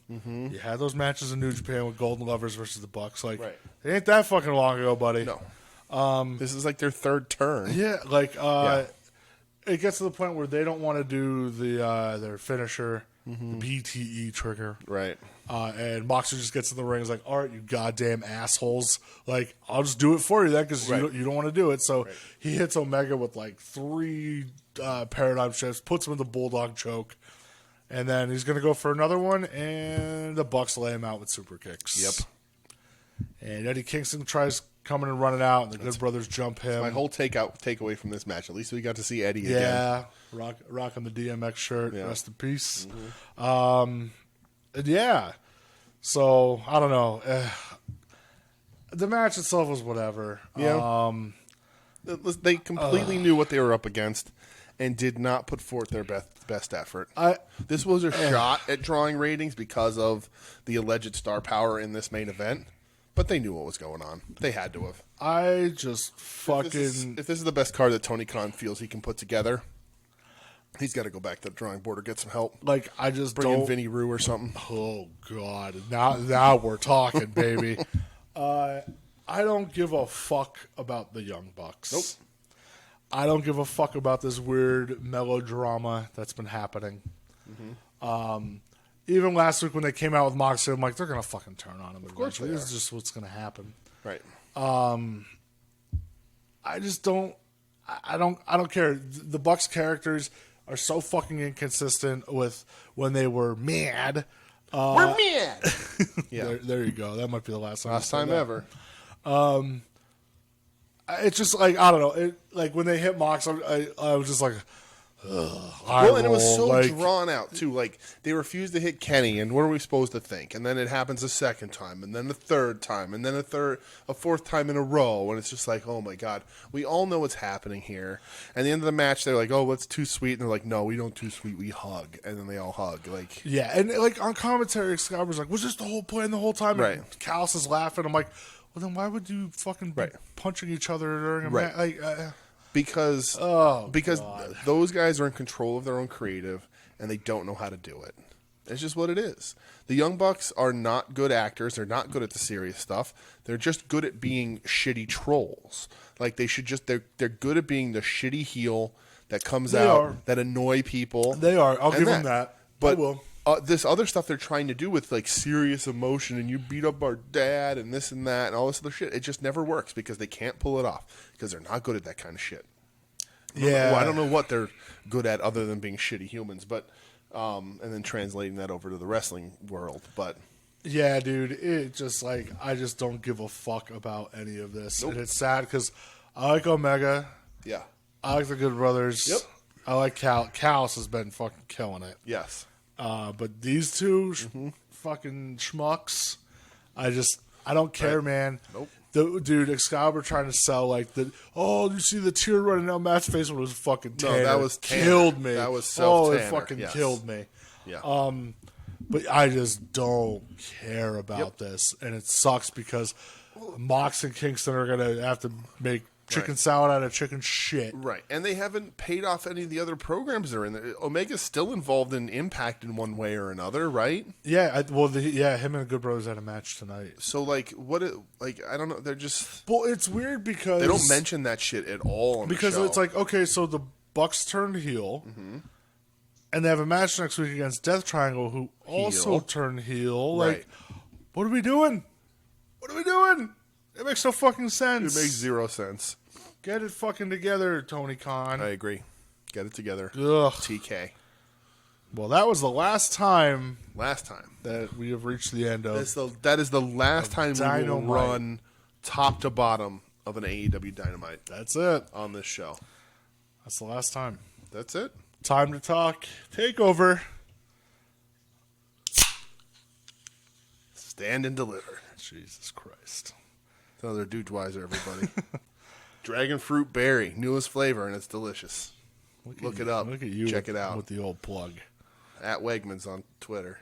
You had those matches in New Japan with Golden Lovers versus the Bucks. Like, Right. it ain't that fucking long ago, buddy." No. This is like their third turn. Yeah, like it gets to the point where they don't want to do the their finisher, the BTE trigger. Right. And Moxley just gets in the ring and is like, all right, you goddamn assholes. Like, I'll just do it for you then because Right. you don't want to do it. So he hits Omega with like 3 paradigm shifts, puts him in the Bulldog choke. And then he's going to go for another one, and the Bucks lay him out with super kicks. Yep. And Eddie Kingston tries coming and running out, and the Good Brothers jump him. My whole takeaway from this match. At least we got to see Eddie again. Yeah, rocking the DMX shirt. Yeah. Rest in peace. And yeah, so I don't know. The match itself was whatever. Yeah. They completely knew what they were up against and did not put forth their best effort. This was a shot at drawing ratings because of the alleged star power in this main event, but they knew what was going on. They had to have. I just fucking. If this is the best card that Tony Khan feels he can put together, he's got to go back to the drawing board or get some help. Like, I just Bring in don't. Vinny Rue or something. Oh, God. Now we're talking, baby. I don't give a fuck about the Young Bucks. Nope. I don't give a fuck about this weird melodrama that's been happening. Even last week when they came out with Moxley, I'm like, they're going to fucking turn on him. Of course they This are. is just what's going to happen. Right. I just don't. I don't care. The Bucks characters are so fucking inconsistent with when they were mad. We're mad. Yeah. There you go. That might be the last time. I Last say time that. ever. It's just like, I don't know. Like when they hit Mox, I was just like, ugh. Well, and it was so like, drawn out too. Like they refused to hit Kenny, and what are we supposed to think? And then it happens a second time, and then a third time, and then a fourth time in a row, and it's just like, oh my god, we all know what's happening here. And at the end of the match, they're like, oh, what's too sweet? And they're like, no, we don't too sweet, we hug, and then they all hug. Like, Yeah, and like on commentary, Scott was like, was this the whole plan the whole time? Right. And Callis is laughing. I'm like, well, then why would you fucking be Right. punching each other during a Right. match? Like, because Oh, those guys are in control of their own creative, and they don't know how to do it. It's just what it is. The Young Bucks are not good actors. They're not good at the serious stuff. They're just good at being shitty trolls. Like they should just they're good at being the shitty heel that comes They out are. that annoy people. They are. I'll and give them that. But I will. This other stuff they're trying to do with like serious emotion and you beat up our dad and this and that and all this other shit, it just never works because they can't pull it off because they're not good at that kind of shit. Yeah. Well, I don't know what they're good at other than being shitty humans, but and then translating that over to the wrestling world. But Yeah, dude. It just like, I just don't give a fuck about any of this. And it's sad because I like Omega. yeah, I like the Good Brothers. Yep. I like Callis has been fucking killing it. yes, But these two fucking schmucks, I don't care, man. Nope. The dude Excalibur trying to sell like you see the tear running down Matt's face when it was fucking Tanner. No, that was Tanner. Killed me. That was so it Tanner, fucking yes. killed me. yeah, But I just don't care about this, and it sucks because Mox and Kingston are gonna have to make chicken salad out of chicken shit. right. And they haven't paid off any of the other programs they're in. Omega's still involved in Impact in one way or another, right? Yeah, him and the Good Brothers had a match tonight. So like, I don't know. They're just Well, it's weird because they don't mention that shit at all. On because the show. it's like, okay, so the Bucks turned heel, and they have a match next week against Death Triangle, who also Heel. turned heel. Right. Like, what are we doing? What are we doing? It makes no fucking sense. it makes zero sense. Get it fucking together, Tony Khan. I agree. Get it together. Ugh. TK. Well, that was the last time Last time. that we have reached the end of. That is the last time we will Dynamite. run top to bottom of an AEW Dynamite That's it. on this show. That's the last time. That's it. Time to talk. Takeover. Stand and deliver. Jesus Christ. Another Dudweiser, everybody. Dragon fruit berry, newest flavor, and it's delicious. Look it up. Look at you. Check it out. With the old plug. At Wegmans on Twitter.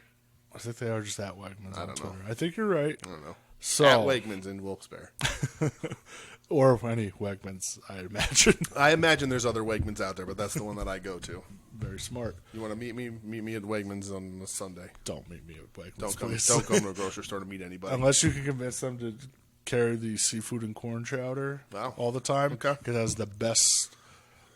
I think they are just at Wegmans on don't Twitter. know. I think you're right. I don't know. So, At Wegmans in Wilkes-Barre. or any Wegmans, I imagine. I imagine there's other Wegmans out there, but that's the one that I go to. Very smart. You want to meet me? Meet me at Wegmans on a Sunday. Don't meet me at Wegmans, Don't come. please. Don't come to a grocery store to meet anybody. Unless you can convince them to carry the seafood and corn chowder all the time. Okay. Because that is the best,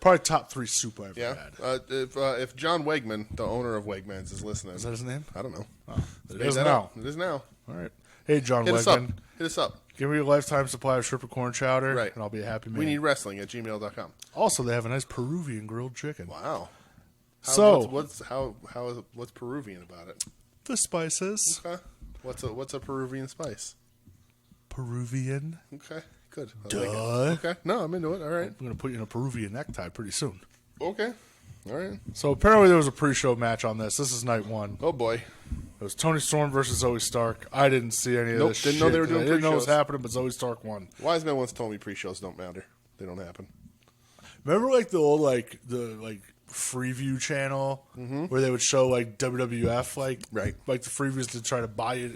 probably top 3 soup I've Yeah. ever had. If John Wegman, the owner of Wegmans, is listening, Is that his name? I don't know. Oh, it Made is that now. up. It is now. All right. Hey, John Hit us up. Wegman. Hit us up. Give me a lifetime supply of shrimp and corn chowder, Right. and I'll be a happy man. We need wrestling at gmail.com. Also, they have a nice Peruvian grilled chicken. Wow. So- what's Peruvian about it? The spices. Okay. What's a Peruvian spice? Peruvian. Okay. Good. I Duh. like it. Okay. No, I'm into it. All right. I'm going to put you in a Peruvian necktie pretty soon. Okay. All right. So apparently there was a pre-show match on this. This is night 1. Oh boy. It was Tony Storm versus Zoe Stark. I didn't see any of Nope, this didn't shit. know they were doing I didn't know what was pre-shows. happening, but Zoe Stark won. Wise man once told me pre-shows don't matter. They don't happen. Remember like the old the Freeview channel where they would show like WWF Right. like the freeviews to try to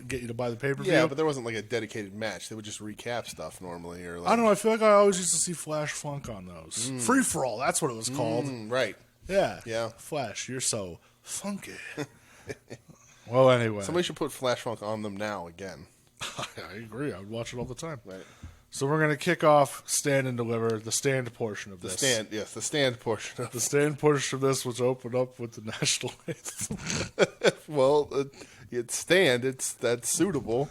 get you to buy the pay-per-view? Yeah, but there wasn't like a dedicated match. They would just recap stuff normally, or like, I don't know. I feel like I always used to see Flash Funk on those. Free for all. That's what it was called. Right. Yeah. Yeah. Flash, you're so funky. Well, anyway. Somebody should put Flash Funk on them now again. I agree. I would watch it all the time. Right. So we're going to kick off Stand and Deliver, the stand portion of The this. stand, yes, the stand portion of The stand portion of this was opened up with the national anthem. well, it's stand. That's suitable.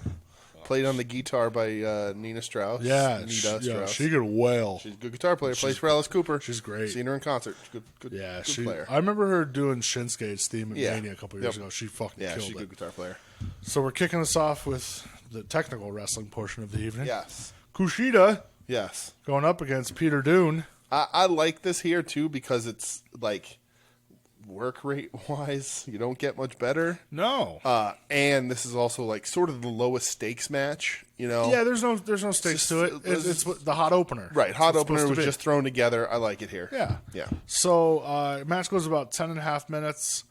Played on the guitar by Nina Strauss. Yeah, Nita she Strauss. could wail. She's a good guitar player. Plays for Alice Cooper. she's great. Seen her in concert. She's good. Yeah, good player. I remember her doing Shinsuke's theme at Yeah. Mania a couple years Yep. ago. She fucking Yeah, killed she's a it. good guitar player. So we're kicking us off with the technical wrestling portion of the evening. Yes. Kushida Yes. going up against Peter Dune. I like this here too because it's like work rate wise, you don't get much better. No. And this is also like sort of the lowest stakes match, you know? Yeah, there's no stakes just- to it. It's the hot opener. Right. Hot It's opener supposed was to be. just thrown together. I like it here. Yeah. Yeah. So match goes about 10.5 minutes.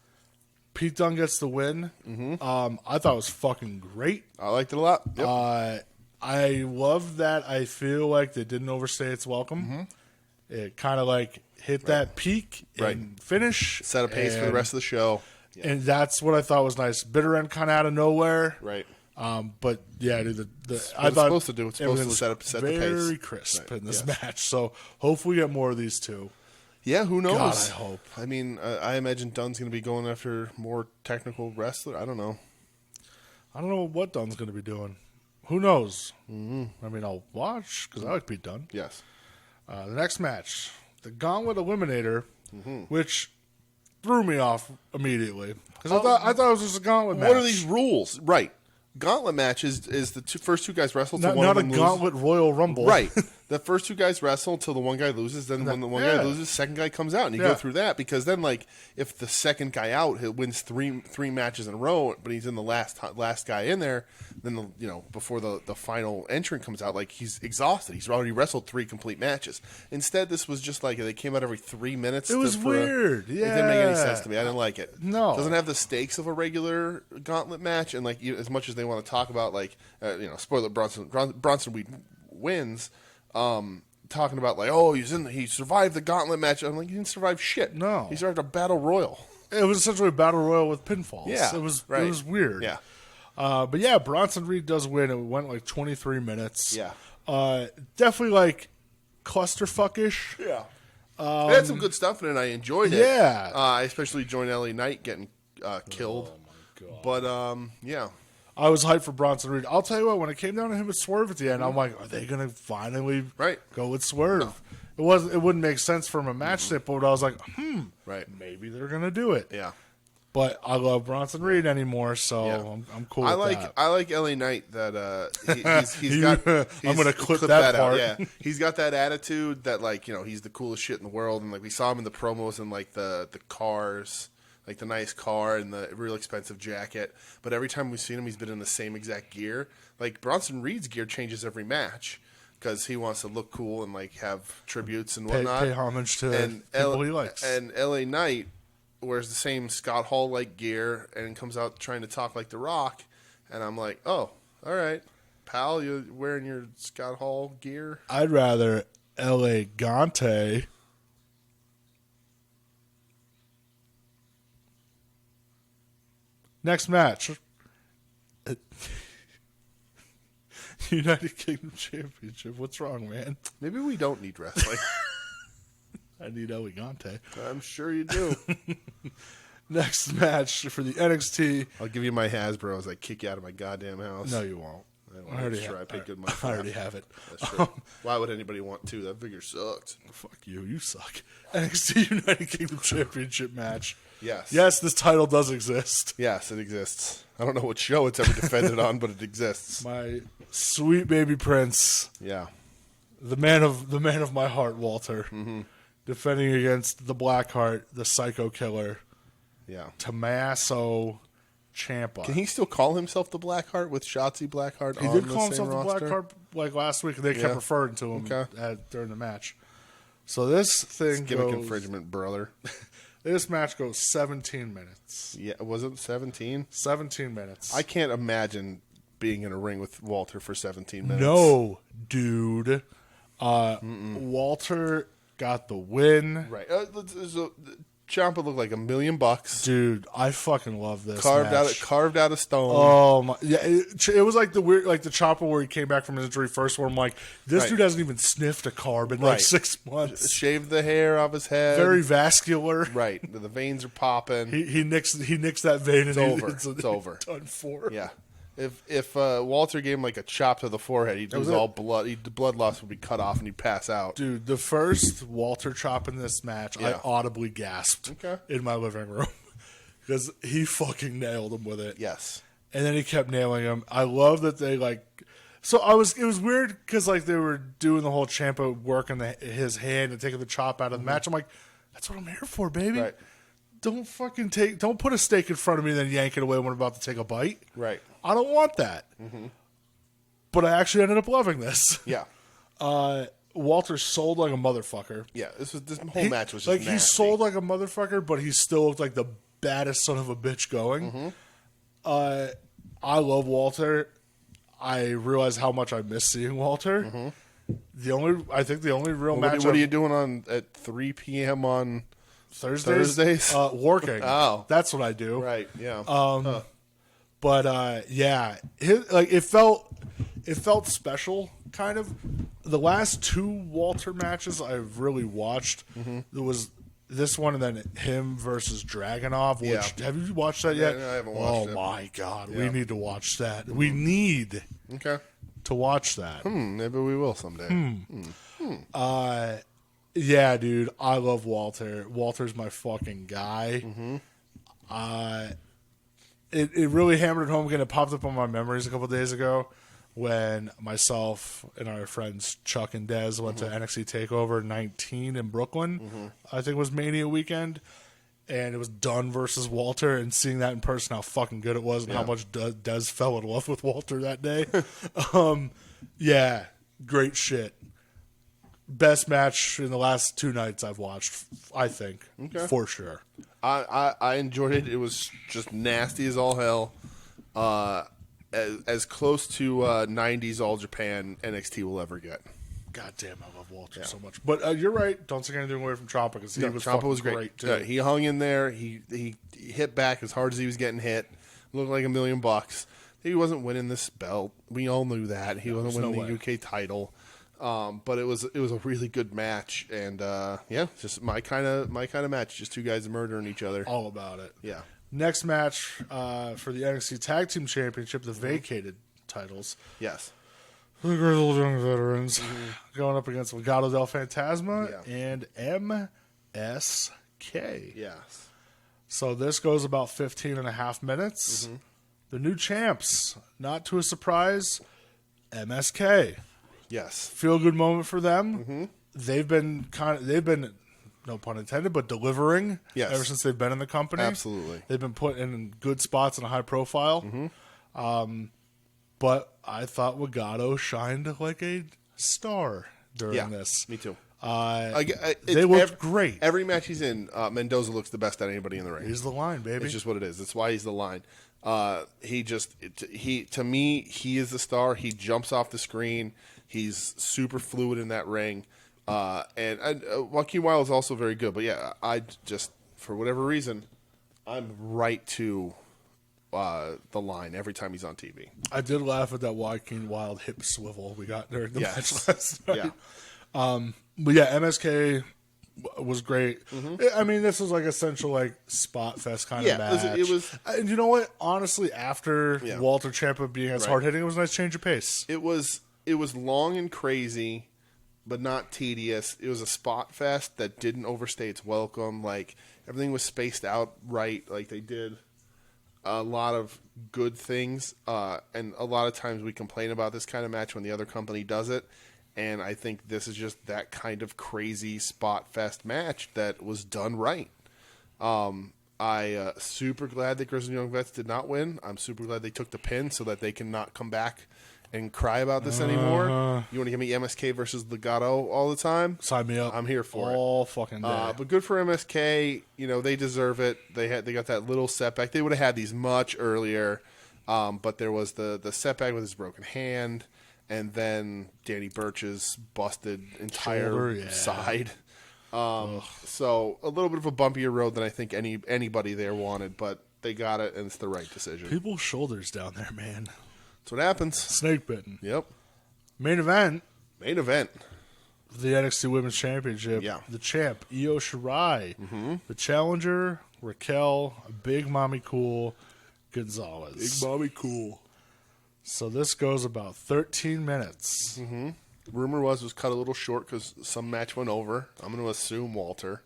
Pete Dunne gets the win. Mm-hmm. I thought it was fucking great. I liked it a lot. Yep. I love that. I feel like they didn't overstay its welcome. Mm-hmm. It kind of like hit that peak and Right. finish. Set a pace for the rest of the show. Yeah. And that's what I thought was nice. Bitter end kind of out of nowhere. Right. But yeah, dude, I it's thought supposed to do. It's everything supposed to was set the pace. very crisp Right. in this Yes. match. So hopefully we get more of these two. Yeah, who knows? God, I hope. I mean, I imagine Dunn's going to be going after more technical wrestler. I don't know. I don't know what Dunn's going to be doing. Who knows? Mm-hmm. I mean, I'll watch because I like Pete Dunne. Yes. The next match, the Gauntlet Eliminator, Mm-hmm. which threw me off immediately because I thought it was just a Gauntlet match. What are these rules? Right. Gauntlet match is the first two guys wrestle till one Not of a them loses. Gauntlet Royal Rumble. Right. The first two guys wrestle until the one guy loses. Then when the one guy loses, second guy comes out, and you Yeah. go through that because then, like, if the second guy out he wins three matches in a row, but he's in the last guy in there, then before the final entrant comes out, like he's exhausted. He's already wrestled 3 complete matches. Instead, this was just like they came out every 3 minutes. It was weird. It didn't make any Yeah. sense to me. I didn't like it. No. It doesn't have the stakes of a regular gauntlet match, and like as much as they want to talk about like spoiler Bronson Reed wins. Talking about like, oh, he survived the gauntlet match. I'm like, he didn't survive shit. No. He survived a battle royal. It was essentially a battle royal with pinfalls. Yeah, It was right. it was weird. Yeah. But yeah, Bronson Reed does win. It went like 23 minutes. Yeah. Definitely like clusterfuckish. Yeah. It had some good stuff in it. I enjoyed it. Yeah. I especially enjoyed LA Knight getting killed. Oh my god. But yeah. I was hyped for Bronson Reed. I'll tell you what, when it came down to him with Swerve at the end, I'm like, are they going to finally Right. go with Swerve? It wouldn't make sense from a match standpoint. But I was like, Right. maybe they're gonna do it. Yeah. But I love Bronson Reed anymore, so Yeah. I'm cool. With that. I like LA Knight that he's got. I'm gonna clip that part. out. Yeah, he's got that attitude that like he's the coolest shit in the world, and like we saw him in the promos and like the cars, like the nice car and the real expensive jacket. But every time we've seen him, he's been in the same exact gear. Like Bronson Reed's gear changes every match because he wants to look cool and like have tributes and whatnot. Pay homage to people he likes. And LA Knight wears the same Scott Hall like gear and comes out trying to talk like The Rock, and I'm like, oh, all right, pal, you're wearing your Scott Hall gear. I'd rather L.A. Gante. Next match. United Kingdom Championship. What's wrong, man? Maybe we don't need wrestling. I need El Gigante. I'm sure you do. Next match for the NXT. I'll give you my Hasbro as I kick you out of my goddamn house. No, you won't. I paid good money for I that. already have it. That's true. Why would anybody want to? That figure sucked. Fuck you. You suck. NXT United Kingdom Championship match. Yes. Yes, this title does exist. Yes, it exists. I don't know what show it's ever defended on, but it exists. My sweet baby prince, Yeah. the man of my heart, Walter, defending against the Blackheart, the Psycho Killer, Yeah. Tommaso Ciampa. Can he still call himself the Blackheart with Shotzi Blackheart He on did the call same himself the roster? Blackheart like last week, and they kept Yeah. referring to him Okay. during the match. So this thing Gimmick goes. infringement, brother. This match goes 17 minutes. Yeah, was it 17? 17 minutes. I can't imagine being in a ring with Walter for 17 minutes. No, dude. Walter got the win. Right. Ciampa looked like $1 million. Dude, I fucking love this Carved out of stone. Oh my! Yeah, it was like the weird, like the Ciampa where he came back from his injury first. Where I'm like, this Right. dude hasn't even sniffed a carb in like Right. 6 months. Shaved the hair off his head. Very vascular. right. The veins are popping. He nicks that vein. It's and over. It's over. Done for. Yeah. If Walter gave him like a chop to the forehead, he'd lose was it. all blood. The blood loss would be cut off, and he'd pass out. Dude, the first Walter chop in this match, I Yeah. audibly gasped Okay. in my living room because he fucking nailed him with it. Yes. And then he kept nailing him. I love that they like. So it was weird because like they were doing the whole Ciampa working his hand and taking the chop out of the match. I'm like, that's what I'm here for, baby. Right. Don't put a steak in front of me and then yank it away when I'm about to take a bite. Right. I don't want that. But I actually ended up loving this. Yeah. Walter sold like a motherfucker. Yeah. This whole match was just like he nasty. sold like a motherfucker, but he still looked like the baddest son of a bitch going. I love Walter. I realize how much I miss seeing Walter. I think the only real match. What are you doing on at 3 p.m. on Thursdays? Working. Oh. That's what I do. Right? Yeah. But yeah, it felt special. Kind of. The last two Walter matches I've really watched. There was this one and then him versus Dragunov. Which Yeah. have you watched that yet? No, I haven't watched it. Oh my god, Yeah. we need to watch that. We need Okay. to watch that. Maybe we will someday. Yeah, dude, I love Walter. Walter's my fucking guy. It really hammered it home again. It popped up on my memories a couple days ago when myself and our friends Chuck and Dez went to NXT TakeOver 19 in Brooklyn. I think it was Mania weekend. And it was Dunn versus Walter, and seeing that in person, how fucking good it was, and how much Dez fell in love with Walter that day. Yeah, great shit. Best match in the last 2 nights I've watched, I think, for sure. I enjoyed it. It was just nasty as all hell. As close to 90s All Japan NXT will ever get. God damn, I love Walter so much. But you're right. Don't take anything away from Ciampa because he was Ciampa fucking was great. too. Yeah, he hung in there. He hit back as hard as he was getting hit. Looked like $1 million. He wasn't winning this belt. We all knew that. He wasn't winning no the way. UK title. But it was a really good match, and just my kind of match. Just two guys murdering each other. All about it. Yeah. Next match for the NXT Tag Team Championship, the vacated titles. Yes. The grizzled young veterans going up against Legado del Fantasma and MSK. Yes. So this goes about 15 and a half minutes. The new champs, not to a surprise, MSK. Yes. Feel good moment for them. They've been no pun intended, but delivering ever since they've been in the company. Absolutely. They've been put in good spots and a high profile. But I thought Legado shined like a star during this. Me too. They looked great. Every match he's in, Mendoza looks the best at anybody in the ring. He's the line, baby. It's just what it is. That's why he's the line. To me, he is the star. He jumps off the screen. He's super fluid in that ring. And Joaquin Wilde is also very good. But yeah, I just, for whatever reason, I'm right to the line every time he's on TV. I did laugh at that Joaquin Wilde hip swivel we got during the match last night. But yeah, MSK was great. I mean, this was like essential like spot fest kind of match. It was. And you know what? Honestly, after Walter Ciampa being as hard hitting, it was a nice change of pace. It was long and crazy, but not tedious. It was a spot fest that didn't overstay its welcome. Like everything was spaced out right. Like they did a lot of good things. And a lot of times we complain about this kind of match when the other company does it. And I think this is just that kind of crazy spot fest match that was done right. I super glad that Grizzled Young Vets did not win. I'm super glad they took the pin so that they can not come back and cry about this anymore. You want to give me MSK versus Legado all the time? Sign me up. I'm here for it. All fucking day. But good for MSK. You know, they deserve it. They got that little setback. They would have had these much earlier, but there was the setback with his broken hand. And then Danny Burch's busted entire side. So a little bit of a bumpier road than I think anybody there wanted, but they got it, and it's the right decision. People's shoulders down there, man. That's what happens. Snake bitten. Yep. Main event. Main event. The NXT Women's Championship. Yeah. The champ, Io Shirai. The challenger, Raquel, Big Mommy Cool Gonzalez. Big Mommy Cool. So this goes about 13 minutes. Rumor was it was cut a little short because some match went over. I'm going to assume Walter.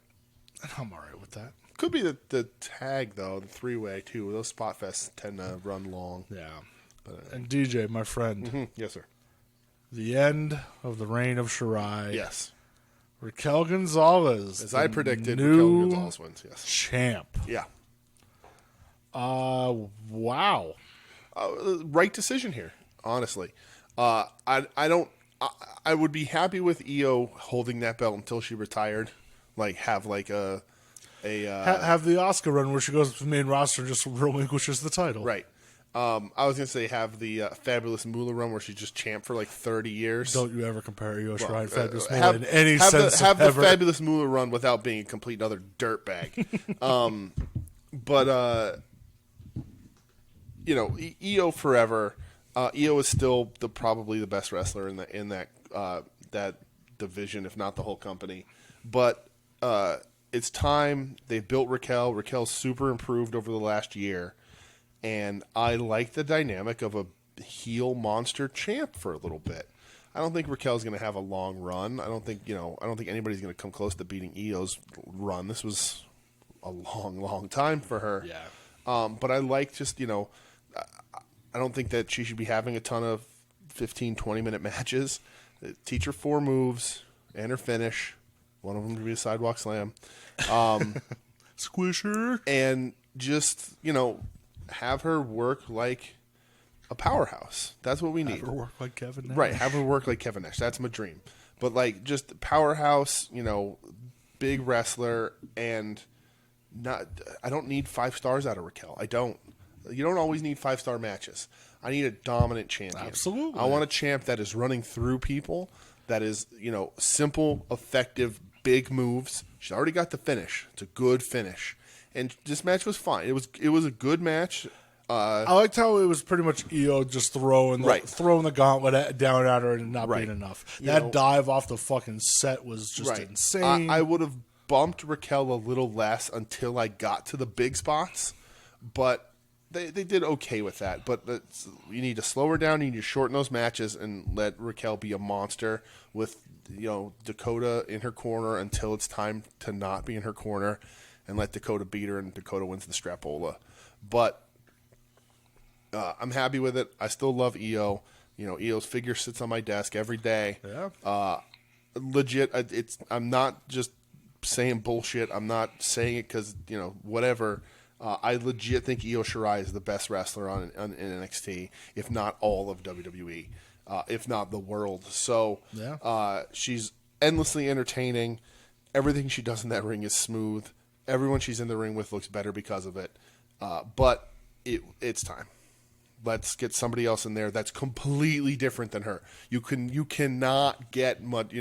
I'm all right with that. Could be the tag, though, the three-way, too. Those spot fests tend to run long. Yeah. And DJ, my friend. Yes, sir. The end of the reign of Shirai. Yes. Raquel Gonzalez. As I predicted, Raquel Gonzalez wins, yes. Champ. Yeah. Wow. Right decision here, honestly. I would be happy with Io holding that belt until she retired. Like have like have the Oscar run where she goes to the main roster and just relinquishes the title. Right. I was gonna say have the Fabulous Moolah run where she's just champ for like 30 years. Don't you ever compare Io Shirai and Fabulous Moolah in any sense have ever. the Fabulous Moolah run without being a complete other dirtbag. But you know, Io forever. Io is still probably the best wrestler in that division, if not the whole company. But it's time. They've built Raquel. Raquel's super improved over the last year, and I like the dynamic of a heel monster champ for a little bit. I don't think Raquel's going to have a long run. I don't think anybody's going to come close to beating Io's run. This was a long, long time for her. Yeah. But I like just, I don't think that she should be having a ton of 15, 20-minute matches. Teach her 4 moves and her finish. One of them to be a sidewalk slam. Squisher. And just, have her work like a powerhouse. That's what we need. Have her work like Kevin Nash. Right, have her work like Kevin Nash. That's my dream. But, just powerhouse, big wrestler, and I don't need 5 stars out of Raquel. I don't. You don't always need 5-star matches. I need a dominant champion. Absolutely. I want a champ that is running through people, that is, simple, effective, big moves. She's already got the finish. It's a good finish. And this match was fine. It was a good match. I liked how it was pretty much Io just throwing the gauntlet down at her and not being enough. That dive off the fucking set was just insane. I would have bumped Raquel a little less until I got to the big spots, but they did okay with that, but you need to slow her down. You need to shorten those matches and let Raquel be a monster with Dakota in her corner until it's time to not be in her corner, and let Dakota beat her, and Dakota wins the Strapola. But I'm happy with it. I still love Io. Io's figure sits on my desk every day. Yeah. Legit, I'm not just saying bullshit. I'm not saying it because whatever. I legit think Io Shirai is the best wrestler on NXT, if not all of WWE, if not the world. So she's endlessly entertaining. Everything she does in that ring is smooth. Everyone she's in the ring with looks better because of it. But it's time. Let's get somebody else in there that's completely different than her. You cannot get much.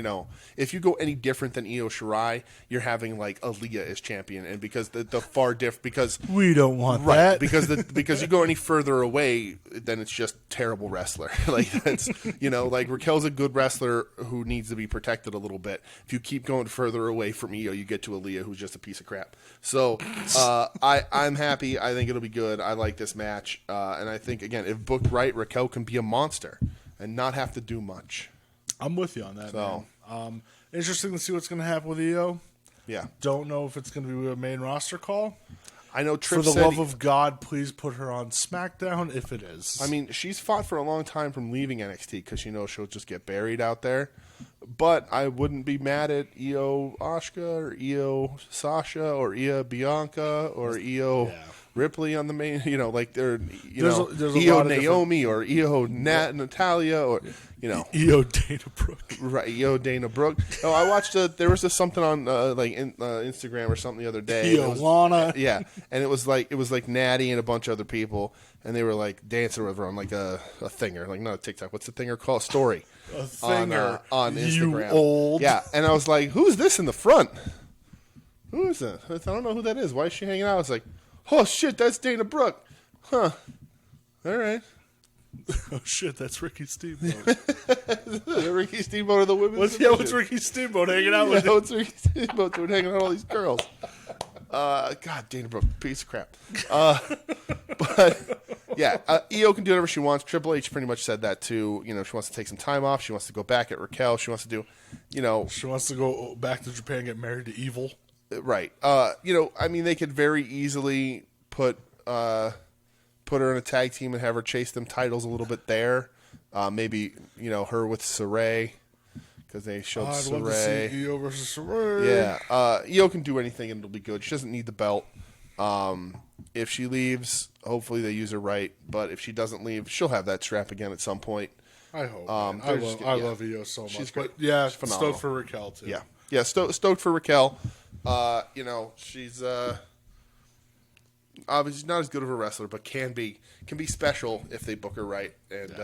If you go any different than Io Shirai, you're having like Aaliyah as champion, and because the far because we don't want that because you go any further away, then it's just terrible wrestler. Like that's like Raquel's a good wrestler who needs to be protected a little bit. If you keep going further away from Io, you get to Aaliyah, who's just a piece of crap. So I'm happy. I think it'll be good. I like this match, and I think again, if booked right, Raquel can be a monster and not have to do much. I'm with you on that. So, man. Interesting to see what's going to happen with Io. Yeah. Don't know if it's going to be a main roster call. I know Tripp For the said love of God, please put her on SmackDown if it is. I mean, she's fought for a long time from leaving NXT because she knows she'll just get buried out there. But I wouldn't be mad at Io Asuka or Io Sasha or Io Bianca or Io Ripley on the main. Like they're There's a Io lot of Naomi or Io Natalia or Io Dana Brooke. Right, Io Dana Brooke. Oh, I watched there was something on Instagram or something the other day. Io Lana. Yeah, and it was like Natty and a bunch of other people, and they were like dancing with her on like a thinger, like not a TikTok. What's the thinger called? Story. A thinger on Instagram. You old. Yeah, and I was like, who's this in the front? Who is that? I don't know who that is. Why is she hanging out? I was like, oh shit, that's Dana Brooke. Huh. All right. Oh shit, that's Ricky Steamboat. Ricky Steamboat of the women's What's Ricky Steamboat hanging out with? What's Ricky Steamboat doing hanging out with all these girls? God, Dana Brooke, piece of crap. But yeah, Io can do whatever she wants. Triple H pretty much said that too. She wants to take some time off. She wants to go back at Raquel. She wants to do, She wants to go back to Japan and get married to Evil. Right. I mean, they could very easily put her in a tag team and have her chase them titles a little bit there. Maybe her with Saray because they showed I'd Saray. love to see Io versus Saray. Yeah. Io can do anything and it'll be good. She doesn't need the belt. If she leaves, hopefully they use her right. But if she doesn't leave, she'll have that strap again at some point. I hope. I love Io so much. She's great. But yeah, She's phenomenal. stoked for Raquel too. Yeah. Stoked for Raquel. She's obviously not as good of a wrestler, but can be special if they book her right and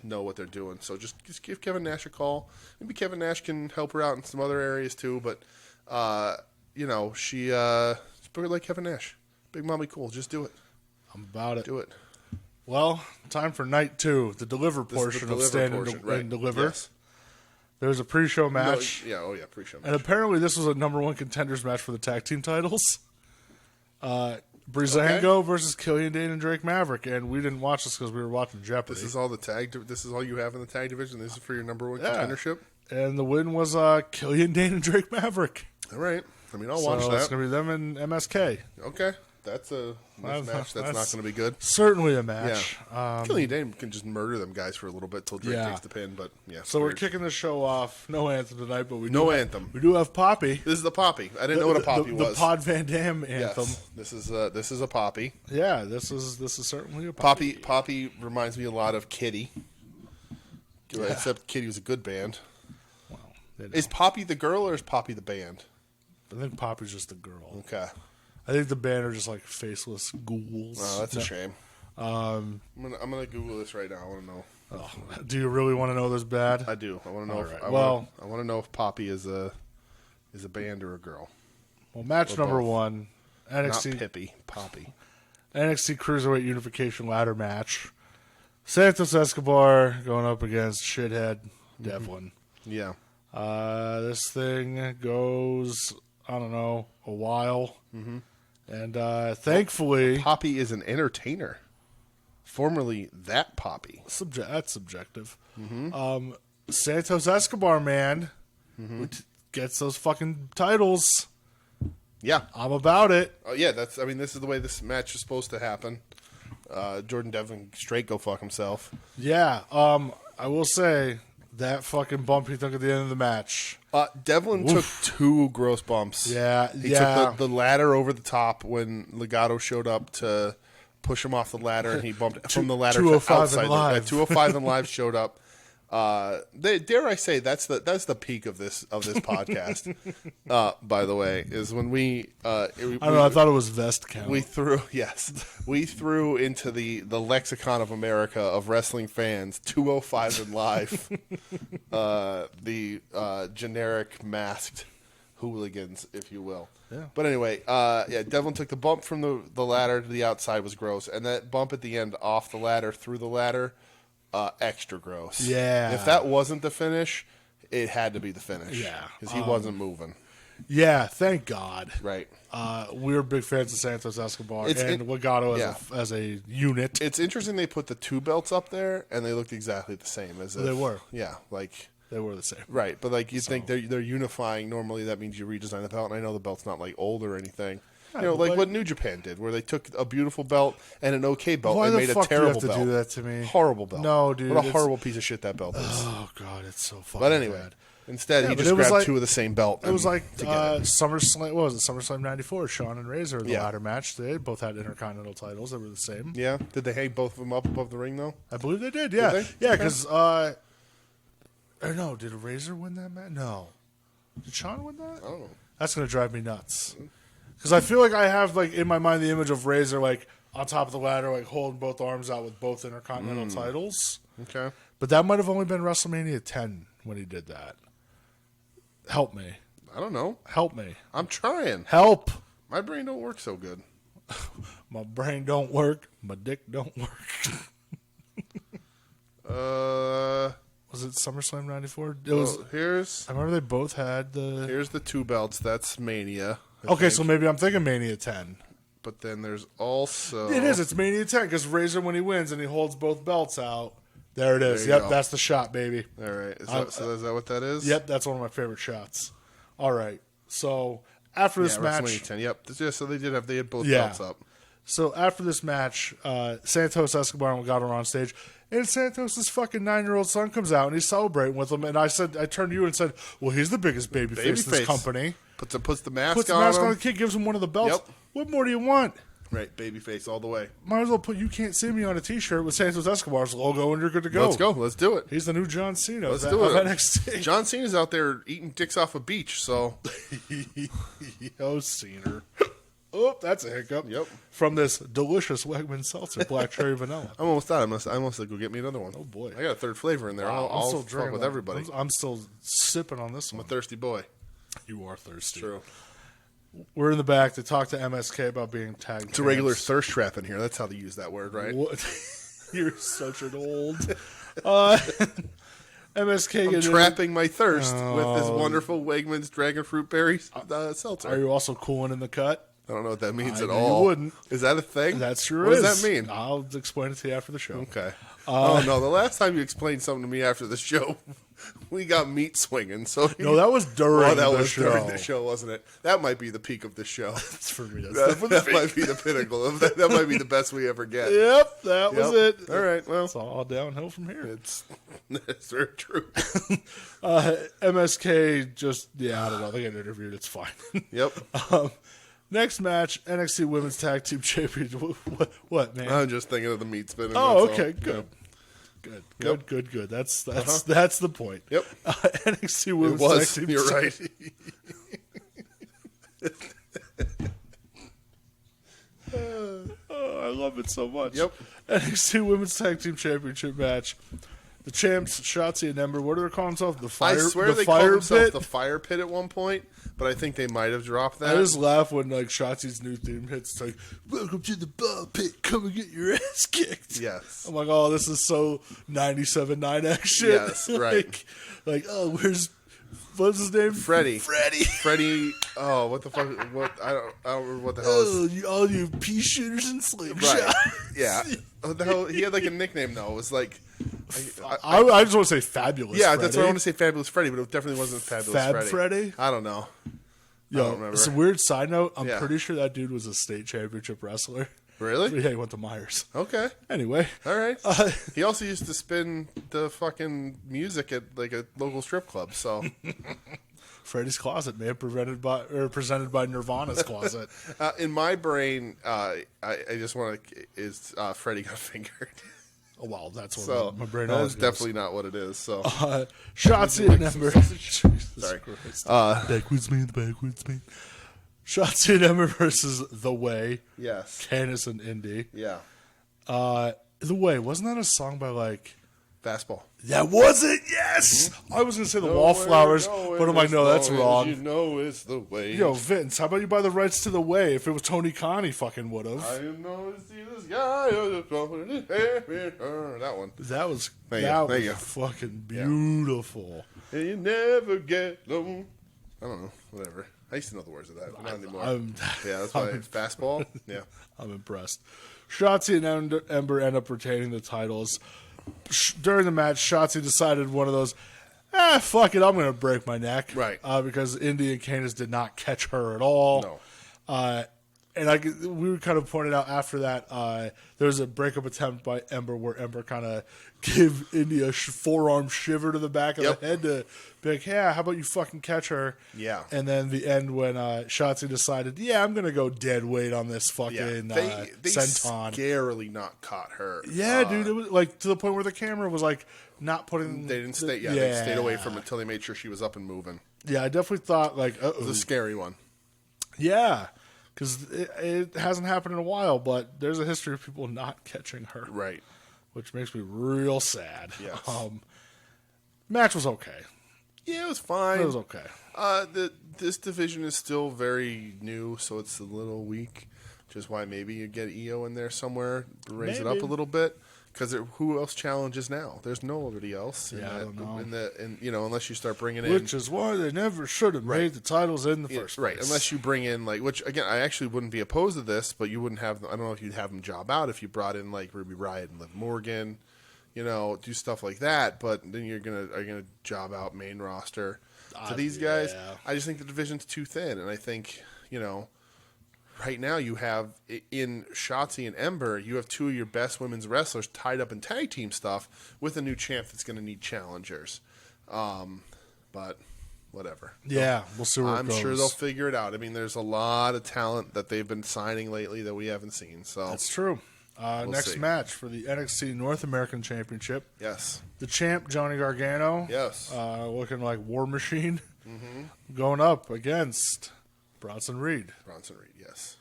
know what they're doing. So just give Kevin Nash a call. Maybe Kevin Nash can help her out in some other areas too. But she book her like Kevin Nash. Big Mommy Cool. Just do it. I'm about it. Do it. Well, time for night 2, the deliver portion of Stand and Deliver. Yes. There's a pre-show match. Pre-show match. And apparently this was a number 1 contenders match for the tag team titles. Breezango versus Killian Dane and Drake Maverick, and we didn't watch this because we were watching Jeopardy. This is all This is all you have in the tag division. This is for your number 1 contendership. And the win was Killian Dane and Drake Maverick. All right. I mean, I'll watch that. It's going to be them and MSK. Okay. That's a match that's not going to be good. Certainly a match. Yeah. Killian Dane can just murder them guys for a little bit till Drake takes the pin, but yeah. So we're kicking the show off. No anthem tonight, but we anthem. We do have Poppy. This is the Poppy. I didn't know what a Poppy was. The Pod Van Dam anthem. Yes. This is a Poppy. Yeah, this is certainly a Poppy. Poppy reminds me a lot of Kitty. Yeah. Except Kitty was a good band. Wow. Is Poppy the girl or is Poppy the band? I think Poppy's just the girl. Okay. I think the band are just like faceless ghouls. Oh, that's a shame. I'm gonna Google this right now. I want to know. Oh, do you really want to know this bad? I do. I want to know. I want to know if Poppy is a band or a girl. Well, match number 1, NXT. Not Pippi, Poppy. NXT Cruiserweight Unification Ladder match. Santos Escobar going up against Shithead Devlin. Yeah. This thing goes, I don't know, a while. Mm-hmm. And thankfully, Poppy is an entertainer. Formerly that Poppy. that's subjective. Santos Escobar, man, gets those fucking titles. Yeah. I'm about it. Oh yeah, this is the way this match is supposed to happen. Jordan Devlin straight go fuck himself. Yeah. I will say that fucking bump he took at the end of the match. Devlin took 2 gross bumps. Yeah, He took the ladder over the top when Legato showed up to push him off the ladder, and he bumped from the ladder to 205 outside. and Live. 205 and Live showed up. Dare I say that's the peak of this podcast. By the way, is when we I don't know. I thought it was vest count. we threw into the lexicon of America of wrestling fans 205 and Live, the generic masked hooligans, if you will. Yeah. But anyway, Devlin took the bump from the ladder to the outside was gross, and that bump at the end off the ladder through the ladder. Extra gross. Yeah. If that wasn't the finish, it had to be the finish. Yeah. Because he wasn't moving. Yeah, thank God. Right. We're big fans of Santos Escobar and Legato as a unit. It's interesting they put the 2 belts up there, and they looked exactly the same as They were. Yeah, like They were the same. right. But like you think they're unifying. Normally that means you redesign the belt, and I know the belt's not like old or anything. You know, like what New Japan did, where they took a beautiful belt and an okay belt Why and the made fuck a terrible do you have to belt. do that to me? Horrible belt. No, dude, What a it's- horrible piece of shit that belt is. Oh God, it's so fucking. But anyway, bad. instead he but just it was grabbed like- 2 of the same belt. It was like together. SummerSlam. What was it? SummerSlam '94. Shawn and Razor, the Yeah. ladder match. They both had Intercontinental titles. They were the same. Yeah. Did they hang both of them up above the ring though? I believe they did. Yeah, they? yeah. Because or no, did Razor win that match? No, did Shawn win that? I don't know. That's gonna drive me nuts. Because I feel like I have like in my mind the image of Razor like on top of the ladder, like holding both arms out with both Intercontinental titles. Okay. But that might have only been WrestleMania 10 when he did that. Help me. I don't know. Help me. I'm trying. Help. My brain don't work so good. My brain don't work. My dick don't work. Was it SummerSlam '94? It was. here's I remember they both had the. here's the 2 belts. That's Mania. I Okay, think. so maybe I'm thinking Mania 10. But then there's also It is. It's Mania 10 because Razor, when he wins and he holds both belts out, there it is. There you Yep, go. that's the shot, baby. All right. So is that what that is? Yep, that's one of my favorite shots. All right. So after this Yeah, match, WrestleMania 10. Yep. Yeah, so they had both Yeah. belts up. So after this match, Santos Escobar and Legato are on stage, and Santos' fucking 9-year-old son comes out and he's celebrating with him. And I turned to you and said, "Well, he's the biggest babyface in this Babyface. company." Puts the mask Puts the on mask him. on the kid, gives him one of the belts. Yep. What more do you want? Right, babyface all the way. Might as well put "You Can't See Me" on a T-shirt with Santos Escobar's logo, and you're good to go. Let's go. Let's do it. He's the new John Cena. Let's of, do of it. NXT. John Cena's out there eating dicks off a beach, so Yo, Cena. Oh, that's a hiccup. Yep. From this delicious Wegman seltzer, black cherry vanilla. I'm almost done. I almost go get me another one. Oh boy, I got a third flavor in there. I'll fuck with everybody. I'm still sipping on this I'm a one. thirsty boy. You are thirsty. True. We're in the back to talk to MSK about being tagged. It's a regular thirst trap in here. That's how they use that word, right? What? You're such an old. MSK I'm getting- trapping my thirst with this wonderful Wegmans Dragon Fruit Berry seltzer. Are you also cooling in the cut? I don't know what that means I at knew you all. wouldn't. Is that a thing? That sure What is. does that mean? I'll explain it to you after the show. Okay. Oh no! The last time you explained something to me after the show, we got meat swinging. So No, that was during that the was show. during the show, wasn't it? That might be the peak of the show. That's for me. That's That might be the pinnacle of that. That might be the best we ever get. Yep, that was Yep. it. All right. Well, It's all downhill from here. it's very true. MSK just, I don't know. They get interviewed. It's fine. Yep. Next match, NXT Women's Tag Team Championship. What, man? I'm just thinking of the meat spinning. Oh, that's all. okay, good. Yep. Good. That's the point. Yep. NXT It Women's was. Tag Team. You're right. Oh, I love it so much. Yep. NXT Women's Tag Team Championship match. The champs, Shotzi and Ember. What do they call themselves? The fire. I swear the they fire called themselves pit. the Fire Pit at one point, but I think they might have dropped that. I just laugh when like Shotzi's new theme hits. It's like, "Welcome to the ball pit. Come and get your ass kicked." Yes. I'm like, oh, this is so 97.9 X shit. Yes, right. like, oh, where's What's his name? Freddie. Freddie. Freddie. Oh, what the fuck? What I don't remember what the hell. All you pea shooters and slingshot. Right. Yeah. What the hell? He had like a nickname though. It was like. I just want to say Fabulous. Yeah, Freddy. that's what I want to say. Fabulous Freddy, but it definitely wasn't Fabulous Fab Freddy. Freddy? I don't know. Yo, don't remember. it's a weird side note. I'm Yeah. pretty sure that dude was a state championship wrestler. Really? Yeah, he went to Myers. Okay. Anyway. All right. He also used to spin the fucking music at like a local strip club. So Freddy's Closet, man, presented by Nirvana's Closet. in my brain, I just want to is Freddy got fingered. Oh, well, that's what So my brain that's always goes. definitely not what it is. So Shotzi and Ember. Jesus Sorry. Christ. Backwards man. Shotzi and Ember versus The Way. yes, Candice and Indy. yeah, The Way, wasn't that a song by like... fastball. That was it, yes! I was going to say The Wallflowers, but I'm like, no, that's wrong. You know it's the way. Yo, Vince, how about you buy the rights to The Way? If it was Tony Khan, he fucking would have. I know to see the sky. That one. That was There you go. fucking beautiful. And you never get low. I don't know. Whatever. I used to know the words of that, but not anymore. Yeah, that's why fastball. Yeah. I'm impressed. Shotzi and Ember end up retaining the titles. During the match, Shotzi decided one of those, fuck it, I'm going to break my neck. Right. Because Indy and Candice did not catch her at all. No. And we kind of pointed out after that, there was a breakup attempt by Ember where Ember kind of gave Indy a forearm shiver to the back of the head to be like, yeah, how about you fucking catch her? Yeah. And then the end when Shotzi decided, yeah, I'm going to go dead weight on this fucking Yeah. They senton. scarily not caught her. Yeah, dude, it was like to the point where the camera was like not putting. They didn't stay. Yeah, they stayed away from it until they made sure she was up and moving. Yeah, I definitely thought like, It was a scary one. yeah, because it hasn't happened in a while, but there's a history of people not catching her, Right. which makes me real sad. Yes. Match was okay. Yeah, it was fine. It was okay. This division is still very new, so it's a little weak. Which is why maybe you get EO in there somewhere, raise it up Maybe. a little bit. Because who else challenges now? There's nobody else. Yeah, I don't know. Unless you start bringing in, Which is why they never should have made the titles in the first right? place. Unless you bring in which again, I actually wouldn't be opposed to this, but you wouldn't have. I don't know if you'd have them job out if you brought in like Ruby Riott and Liv Morgan, do stuff like that. But then are you gonna job out main roster to these guys? yeah. I just think the division's too thin, and I think right now you have in Shotzi and Ember, you have two of your best women's wrestlers tied up in tag team stuff with a new champ that's going to need challengers. But whatever. Yeah, we'll see where it I'm goes. sure they'll figure it out. I mean, there's a lot of talent that they've been signing lately that we haven't seen. So That's true. Next see. match for the NXT North American Championship. yes, The champ, Johnny Gargano. yes, Looking like War Machine. Going up against Bronson Reed. Bronson Reed. Yes.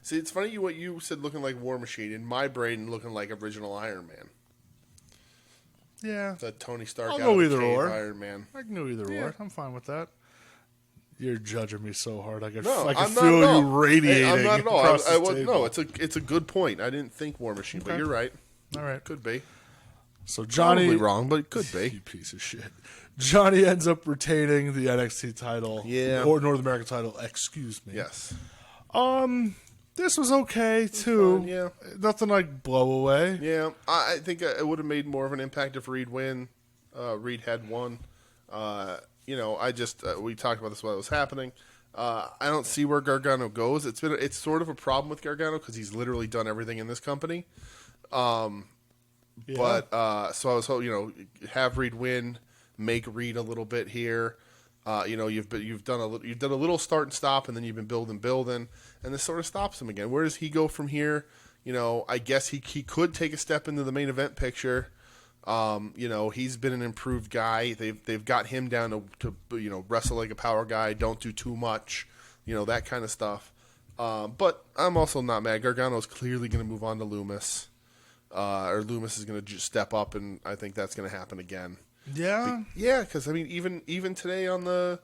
See, it's funny what you said, looking like War Machine. In my brain, looking like original Iron Man. Yeah. The Tony Stark. I'll out go of the either cave or. Iron Man. I can do either Yeah. or. I'm fine with that. You're judging me so hard. I can No, I'm not feel at all. you radiating. Hey, I'm not at all. across this No, table. it's a good point. I didn't think War Machine, but Okay. you're right. All right. Could be. So Johnny, Probably wrong, but it could you be. piece of shit. Johnny ends up retaining the NXT title. Yeah. Or North American title. Excuse me. Yes. This was okay too. fine, yeah. Nothing like blow away. Yeah, I think it would have made more of an impact if Reed Reed had won. I just we talked about this while it was happening. I don't see where Gargano goes. It's sort of a problem with Gargano because he's literally done everything in this company. Yeah. But so I was hoping, have Reed win, make Reed a little bit here. You've done a little start and stop, and then you've been building, and this sort of stops him again. Where does he go from here? I guess he could take a step into the main event picture. He's been an improved guy. They've got him down to wrestle like a power guy. Don't do too much, that kind of stuff. But I'm also not mad. Gargano's clearly going to move on to Loomis, or Loomis is going to just step up, and I think that's going to happen again. Yeah. Yeah, because I mean, even today on the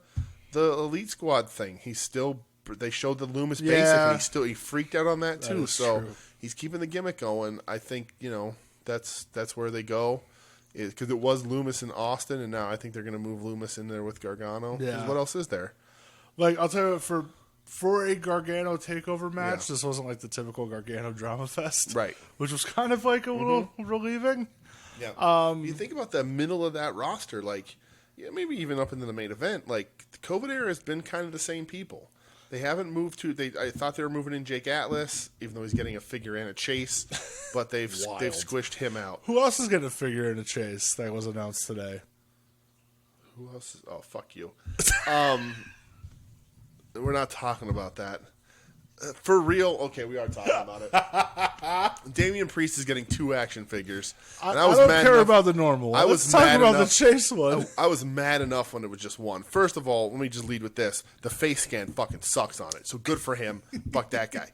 Elite Squad thing, they showed the Loomis basic, Yeah. and he freaked out on that too. is So true. he's keeping the gimmick going. I think that's where they go. because it was Loomis and Austin, and now I think they're going to move Loomis in there with Gargano. 'Cause Yeah. what else is there? Like, I'll tell you, for a Gargano takeover match, Yeah. this wasn't like the typical Gargano drama fest. Right. Which was kind of like a little relieving. Yeah. You think about the middle of that roster, like, yeah, maybe even up into the main event. Like, the COVID era has been kind of the same people. They haven't moved to. I thought they were moving in Jake Atlas, even though he's getting a figure and a chase, but they've Wild. squished him out. Who else is getting a figure in a chase that was announced today? Who else? Oh, fuck you. We're not talking about that. For real? Okay, we are talking about it. Damian Priest is getting 2 action figures. And I don't care about the normal one. I Let's was talk mad about enough- the chase one. I was mad enough when it was just one. First of all, let me just lead with this. The face scan fucking sucks on it. So good for him. Fuck that guy.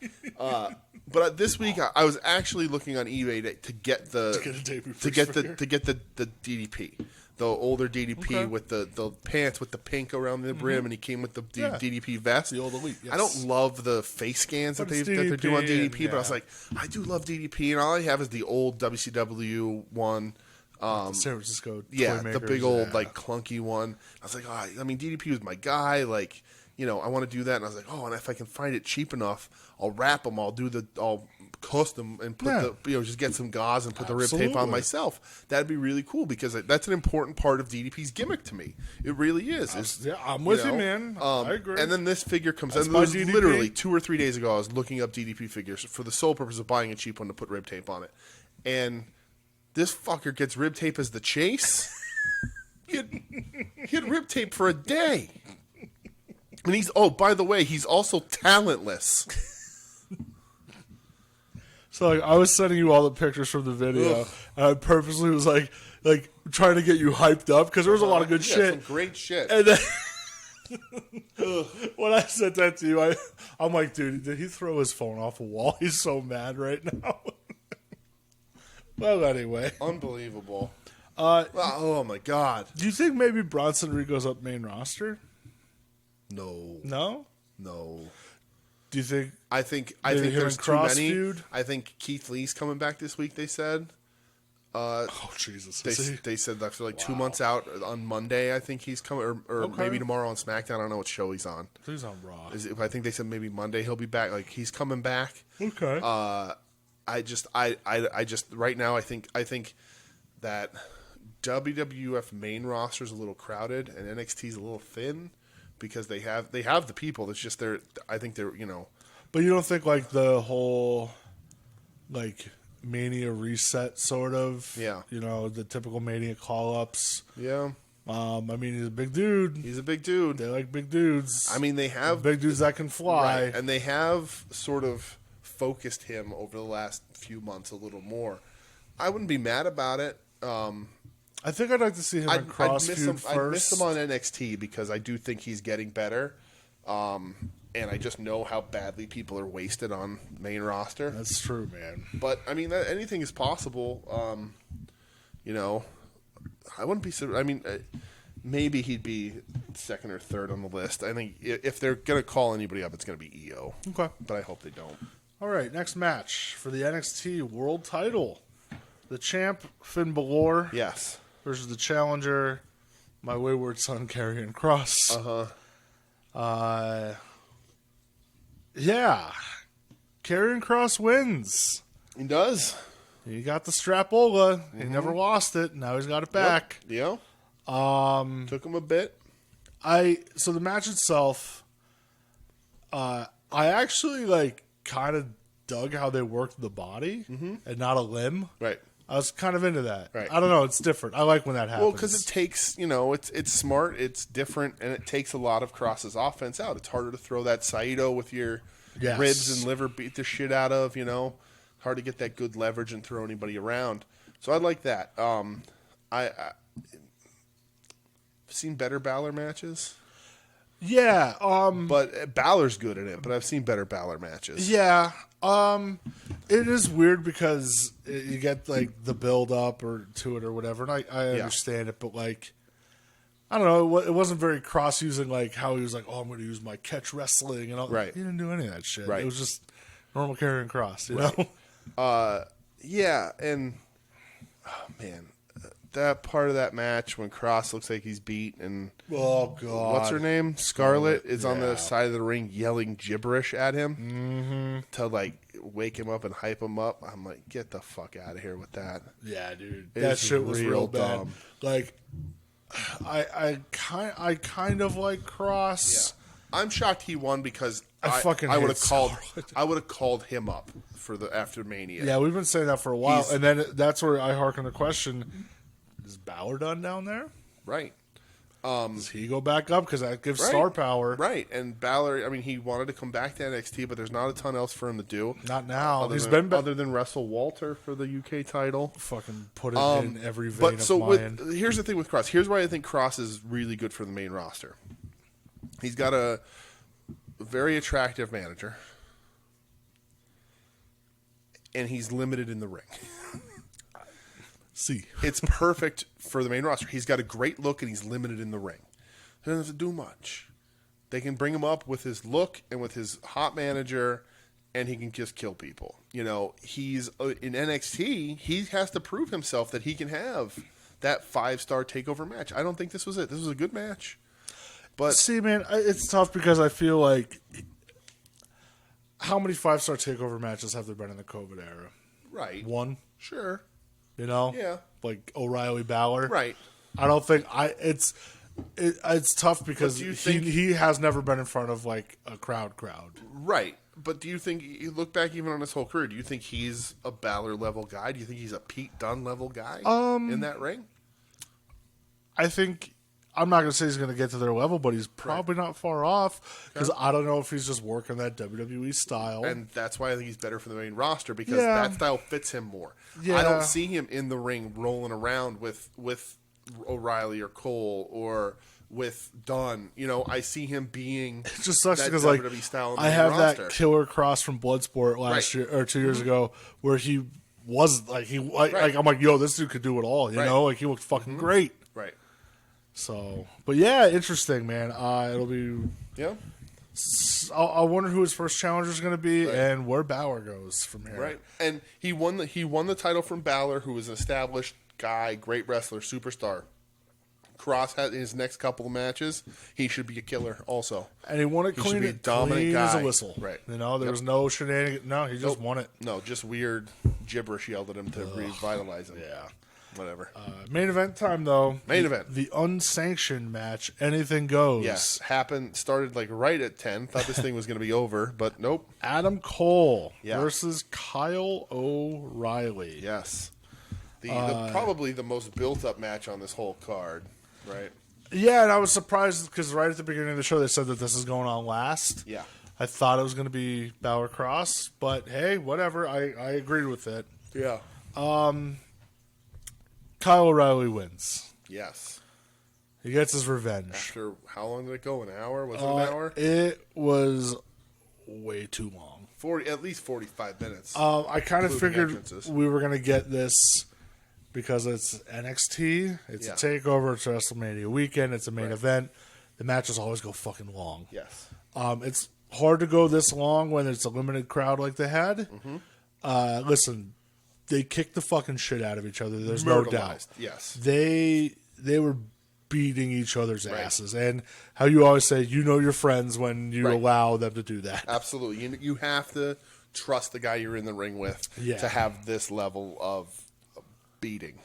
But this week I was actually looking on eBay to get the To get a Damian to Priest get figure? the DDP. The older DDP Okay. with the pants with the pink around the brim, and he came with the Yeah. DDP vest. The old Elite, I don't yes. love the face scans But that it's they're doing on DDP, DDP, but I was yeah. like, I do love DDP, and all I have is the old WCW one. San Francisco. Yeah, toy the makers, big old yeah. like clunky one. I was like, I mean, DDP was my guy. Like, you know, I want to do that, and I was like, oh, and if I can find it cheap enough, I'll wrap them. I'll custom and put Yeah. just get some gauze and put the rib tape Absolutely. on myself. That'd be really cool because that's an important part of DDP's gimmick to me. It really is. It's- Yeah, I'm with you, man. I agree. And then this figure comes That's in. my It was DDP. literally 2 or 3 days ago. I was looking up DDP figures for the sole purpose of buying a cheap one to put rib tape on it, and this fucker gets rib tape as the chase. he had rib tape for a day. And by the way, he's also talentless. So like, I was sending you all the pictures from the video, Ugh. and I purposely was like trying to get you hyped up because there was a lot of good Yeah, shit. some great shit. And then when I sent that to you, I'm like, dude, did he throw his phone off a wall? He's so mad right now. Well, anyway, Unbelievable. Oh my god. do you think maybe Bronson Reed goes up main roster? No. No. No. Do you think? I think Maybe him there's and too Cross many. feud? I think Keith Lee's coming back this week, they said. Oh Jesus! Is he? They said after like 2 months out on Monday, I think he's coming, or Okay. maybe tomorrow on SmackDown. I don't know what show he's on. He's on Raw. I think they said maybe Monday he'll be back. Like he's coming back. Okay. I just right now I think that WWF main roster is a little crowded and NXT is a little thin because they have the people. It's just I think they're But you don't think like the whole like Mania reset sort of? Yeah. You know, the typical Mania call ups. yeah. I mean, he's a big dude. He's a big dude. They like big dudes. I mean, they have big dudes that can fly. right, and they have sort of focused him over the last few months a little more. I wouldn't be mad about it. I think I'd like to see him in Cross feud I'd miss first. him on NXT because I do think he's getting better. And I just know how badly people are wasted on main roster. That's true, man. But I mean, anything is possible. I wouldn't be. I mean, maybe he'd be second or third on the list. I think if they're gonna call anybody up, it's gonna be EO. Okay. But I hope they don't. All right, next match for the NXT World Title: the champ Finn Balor Yes. versus the challenger, my wayward son Karrion Kross. Yeah, Karrion Kross wins. He does. He got the strapola. He never lost it. Now he's got it back. Yeah. Took him a bit. So the match itself, I actually like kind of dug how they worked the body and not a limb. Right. I was kind of into that. Right. I don't know. It's different. I like when that happens. Well, because it takes, it's smart, it's different, and it takes a lot of Cross's offense out. It's harder to throw that Saito with your Yes. ribs and liver beat the shit out of, Hard to get that good leverage and throw anybody around. So I like that. I've seen better Balor matches, Yeah. but Balor's good at it, but I've seen better Balor matches. Yeah. It is weird because you get like the build up or to it or whatever, and I understand it, but like, I don't know, it wasn't very Cross using like how he was like, oh, I'm going to use my catch wrestling and all. Right. He didn't do any of that shit. Right. It was just normal Karrion Kross, you Right. know? Yeah, and, oh, man, that part of that match when Cross looks like he's beat and Oh God, what's her name? Scarlett is on the Yeah. side of the ring yelling gibberish at him to like wake him up and hype him up. I'm like, get the fuck out of here with that. Yeah, dude, It that is shit was real real bad. dumb. Like, I kind of like Cross. I'm shocked he won because I fucking I would hate have called him up for the after Mania. Yeah, we've been saying that for a while, He's- and then that's where I hearken the question: is Balor done down there? Right. Does he go back up because that gives Right. star power? Right. And Balor, I mean, he wanted to come back to NXT, but there's not a ton else for him to do. Not now. Other He's than, been other than wrestle Walter for the UK title. fucking put it in every vein But so of mine. here's the thing with Cross. Here's why I think Cross is really good for the main roster. He's got a very attractive manager, and he's limited in the ring. See, It's perfect for the main roster. He's got a great look, and he's limited in the ring. He doesn't have to do much. They can bring him up with his look and with his hot manager, and he can just kill people. You know, he's in NXT. He has to prove himself that he can have that 5-star takeover match. I don't think this was it. This was a good match, but see, man, it's tough because I feel like how many 5-star takeover matches have there been in the COVID era? right, One, sure, you know, yeah, like O'Reilly Balor, right. I don't think it's tough because do you think- he has never been in front of like a crowd. Right. But do you think, you look back even on his whole career, do you think he's a Balor level guy? Do you think he's a Pete Dunne level guy in that ring? I think I'm not going to say he's going to get to their level, but he's probably not far off because I don't know if he's just working that WWE style. And that's why I think he's better for the main roster because Yeah. that style fits him more. Yeah. I don't see him in the ring rolling around with O'Reilly or Cole or with Dunn. You know, I see him being It just sucks that because like WWE style in the I main have roster. that Killer Cross from Bloodsport last Right. year or 2 years ago where he was like like I'm like, yo, this dude could do it all, you Right. know, like he looked fucking great. Right. So, but yeah, interesting, man. It'll be. Yeah. I wonder who his first challenger is going to be Right. and where Balor goes from here. Right. And he won the title from Balor, who was an established guy, great wrestler, superstar. Cross had his next couple of matches. He should be a killer also. And he won it He should clean, be a dominant clean as a guy. whistle. Right. You know, there was no shenanigans. No, he just won it. No, just weird gibberish yelled at him to revitalize him. Yeah. Whatever. Main event time, though. Main event. The unsanctioned match. Anything goes. Yes. Started like right at 10. Thought this thing was going to be over, but nope. Adam Cole Yeah. versus Kyle O'Reilly. Yes. The probably the most built up match on this whole card, right? Yeah, and I was surprised because right at the beginning of the show they said that this is going on last. Yeah. I thought it was going to be Balor Cross, but hey, whatever. I agreed with it. Yeah. Kyle O'Reilly wins. Yes. He gets his revenge. After how long did it go? An hour? Was it an hour? It was way too long. At least 45 minutes. I kind of Including figured entrances. we were going to get this because it's NXT, it's Yeah. a takeover, it's WrestleMania weekend, it's a main Right. event. The matches always go fucking long. Yes. It's hard to go this long when it's a limited crowd like they had. Mm-hmm. Listen, they kicked the fucking shit out of each other. There's no doubt. Brutalized, yes. They were beating each other's asses, and how you always say, you know your friends when you Right. allow them to do that. Absolutely. You have to trust the guy you're in the ring with Yeah. to have this level of beating.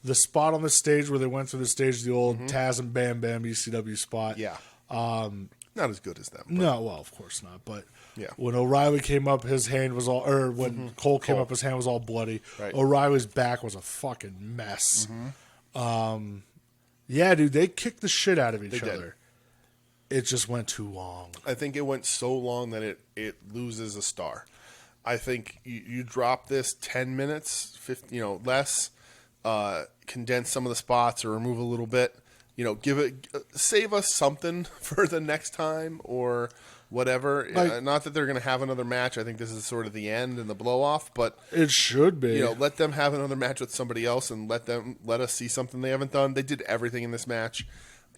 The spot on the stage where they went through the stage, the old Taz and Bam Bam ECW spot. Yeah. Not as good as them. but- No, well, of course not. But Yeah. when O'Reilly came up, his hand was all, or when Cole came Cole. up, his hand was all bloody. Right. O'Reilly's back was a fucking mess. Yeah, dude, they kicked the shit out of each did. other. It just went too long. I think it went so long that it loses a star. I think you drop this 10 minutes, 50, less, condense some of the spots or remove a little bit, save us something for the next time or whatever. Like- Not that they're going to have another match. I think this is sort of the end and the blow off, but It should be. let them have another match with somebody else and let us see something they haven't done. They did everything in this match.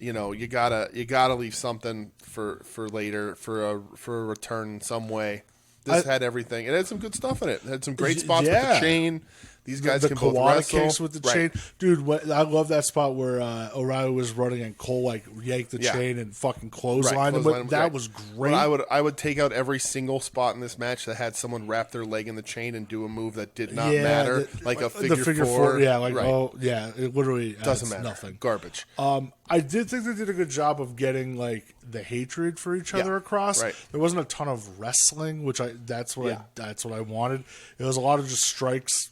You gotta leave something for later for a return in some way. This had everything. It had some good stuff in it. It had some great spots with yeah. the chain. These guys the can both Kawada wrestle. kicks with the Right. chain, dude. I love that spot where O'Reilly was running and Cole like yanked the Yeah. chain and fucking Right, clotheslined him. clothesline him, That right. was great. But I would take out every single spot in this match that had someone wrap their leg in the chain and do a move that did not matter, like a the figure four. Yeah, like right. oh yeah, it literally Doesn't adds matter. Nothing. Garbage. I did think they did a good job of getting like the hatred for each other across. right. There wasn't a ton of wrestling, which that's what I wanted. It was a lot of just strikes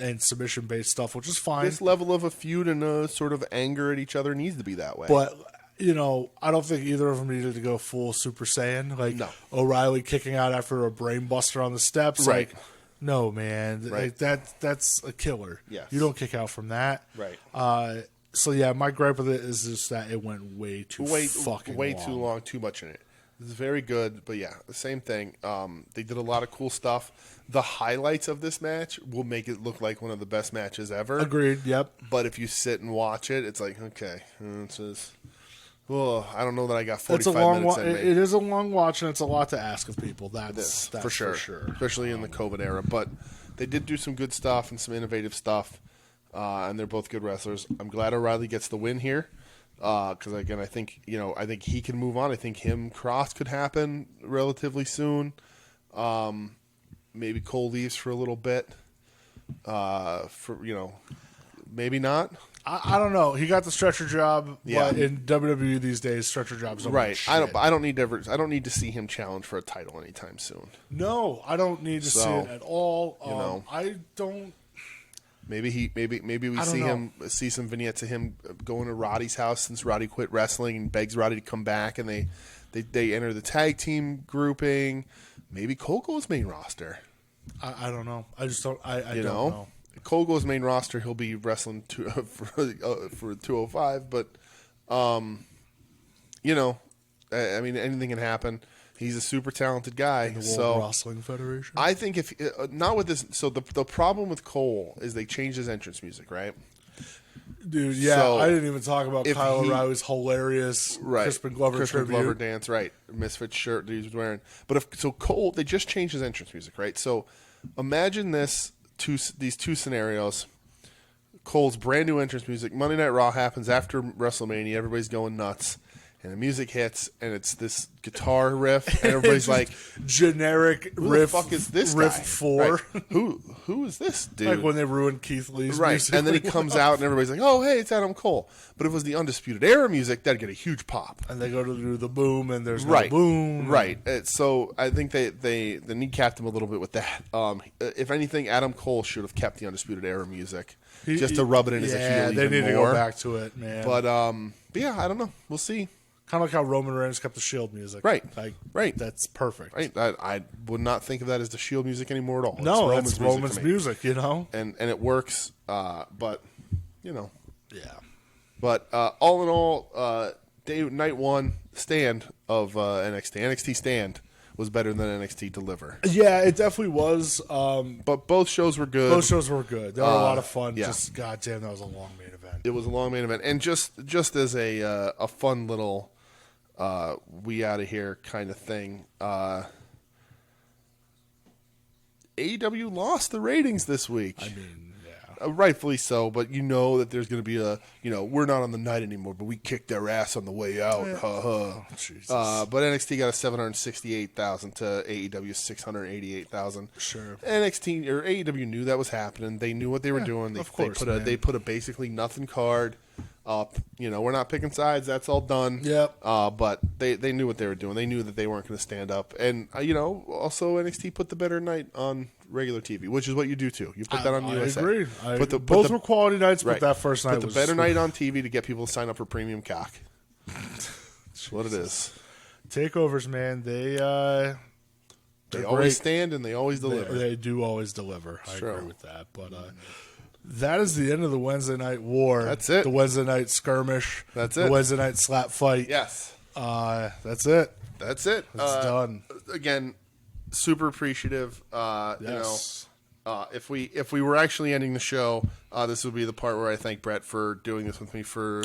and submission based stuff, which is fine. This level of a feud and a sort of anger at each other needs to be that way. But I don't think either of them needed to go full Super Saiyan. Like No. O'Reilly kicking out after a brain buster on the steps. Right. Like, no, man, Right. like, that's a killer. Yes. You don't kick out from that. Right. So yeah, my gripe with it is just that it went way too fucking way long. too long, too much in it. It's very good, but yeah, the same thing. They did a lot of cool stuff. The highlights of this match will make it look like one of the best matches ever. Agreed. Yep. But if you sit and watch it, it's like, okay, it's just, well, I don't know that I got It's 45 a long. minutes in me. It is a long watch, and it's a lot to ask of people. That's for sure, especially in the COVID era. But they did do some good stuff and some innovative stuff, and they're both good wrestlers. I'm glad O'Reilly gets the win here because again, I think he can move on. I think him Cross could happen relatively soon. Maybe Cole leaves for a little bit. Maybe not. I don't know. He got the stretcher job, Yeah. but in WWE these days, stretcher jobs don't mean Right. shit. I don't need to see him challenge for a title anytime soon. No, I don't need to see So, it at all. know. I don't. Maybe we I don't see some vignettes of him going to Roddy's house since Roddy quit wrestling and begs Roddy to come back, and they enter the tag team grouping. Maybe Cole goes main roster. I don't know. I just don't. I You don't know, know. Cole goes main roster. He'll be wrestling for 205, but I mean, anything can happen. He's a super talented guy. The World So Wrestling Federation. I think if not with this, so the problem with Cole is they changed his entrance music, right? Dude, yeah, So, I didn't even talk about if Kyle he- O'Reilly's hilarious Crispin Glover tribute. Glover dance, right? Misfit shirt that he was wearing. But Cole, they just changed his entrance music, right? So imagine these two scenarios. Cole's brand new entrance music. Monday Night Raw happens after WrestleMania. Everybody's going nuts. And the music hits, and it's this guitar riff, and everybody's like, generic "Who riff. the fuck is this Riff guy? 4. Right. Who is this dude?" Like when they ruined Keith Lee's Right, music. and then he comes out, and everybody's like, "Oh, hey, it's Adam Cole." But if it was the Undisputed Era music, that'd get a huge pop. And they go to do the boom, and there's no Right, boom. right. So I think they kneecapped him a little bit with that. If anything, Adam Cole should have kept the Undisputed Era music just to rub it in as a heel Yeah, they even need to more. go back to it, man. But yeah, I don't know. We'll see. kind of like how Roman Reigns kept the Shield music. Right. Like, Right. That's perfect. Right, I would not think of that as the Shield music anymore at all. No, it's that's Roman's to me. music, you know? and it works. But you know. Yeah. But all in all, night one stand of NXT. NXT stand was better than NXT Deliver. Yeah, it definitely was. But both shows were good. Both shows were good. They were a lot of fun. yeah. Just, goddamn, that was a long main event. It was a long main event, and just as a fun little we out of here kind of thing. AEW lost the ratings this week. I mean, yeah. Rightfully so, but you know that there's going to be we're not on the night anymore, but we kicked their ass on the way out. Ha ha. Oh, Jesus. But NXT got a 768,000 to AEW 688,000. Sure. NXT or AEW knew that was happening. They knew what they were doing. of course, they put a basically nothing card up. We're not picking sides. That's all done. Yep. But they knew what they were doing. They knew that they weren't going to stand up. And also NXT put the better night on regular TV, which is what you do too. You put that on USA. I agree. Put Both the- were quality nights, but Right. that first night Put the was better night on TV to get people to sign up for premium cock. That's what it is. Takeovers, man. They They always stand and they always deliver. They do always deliver. I Sure. agree with that. But that is the end of the Wednesday night war. That's it. The Wednesday night skirmish. That's The it. Wednesday night slap fight. Yes. That's it. That's it. It's done. Again, super appreciative. Yes. If we were actually ending the show, this would be the part where I thank Brett for doing this with me for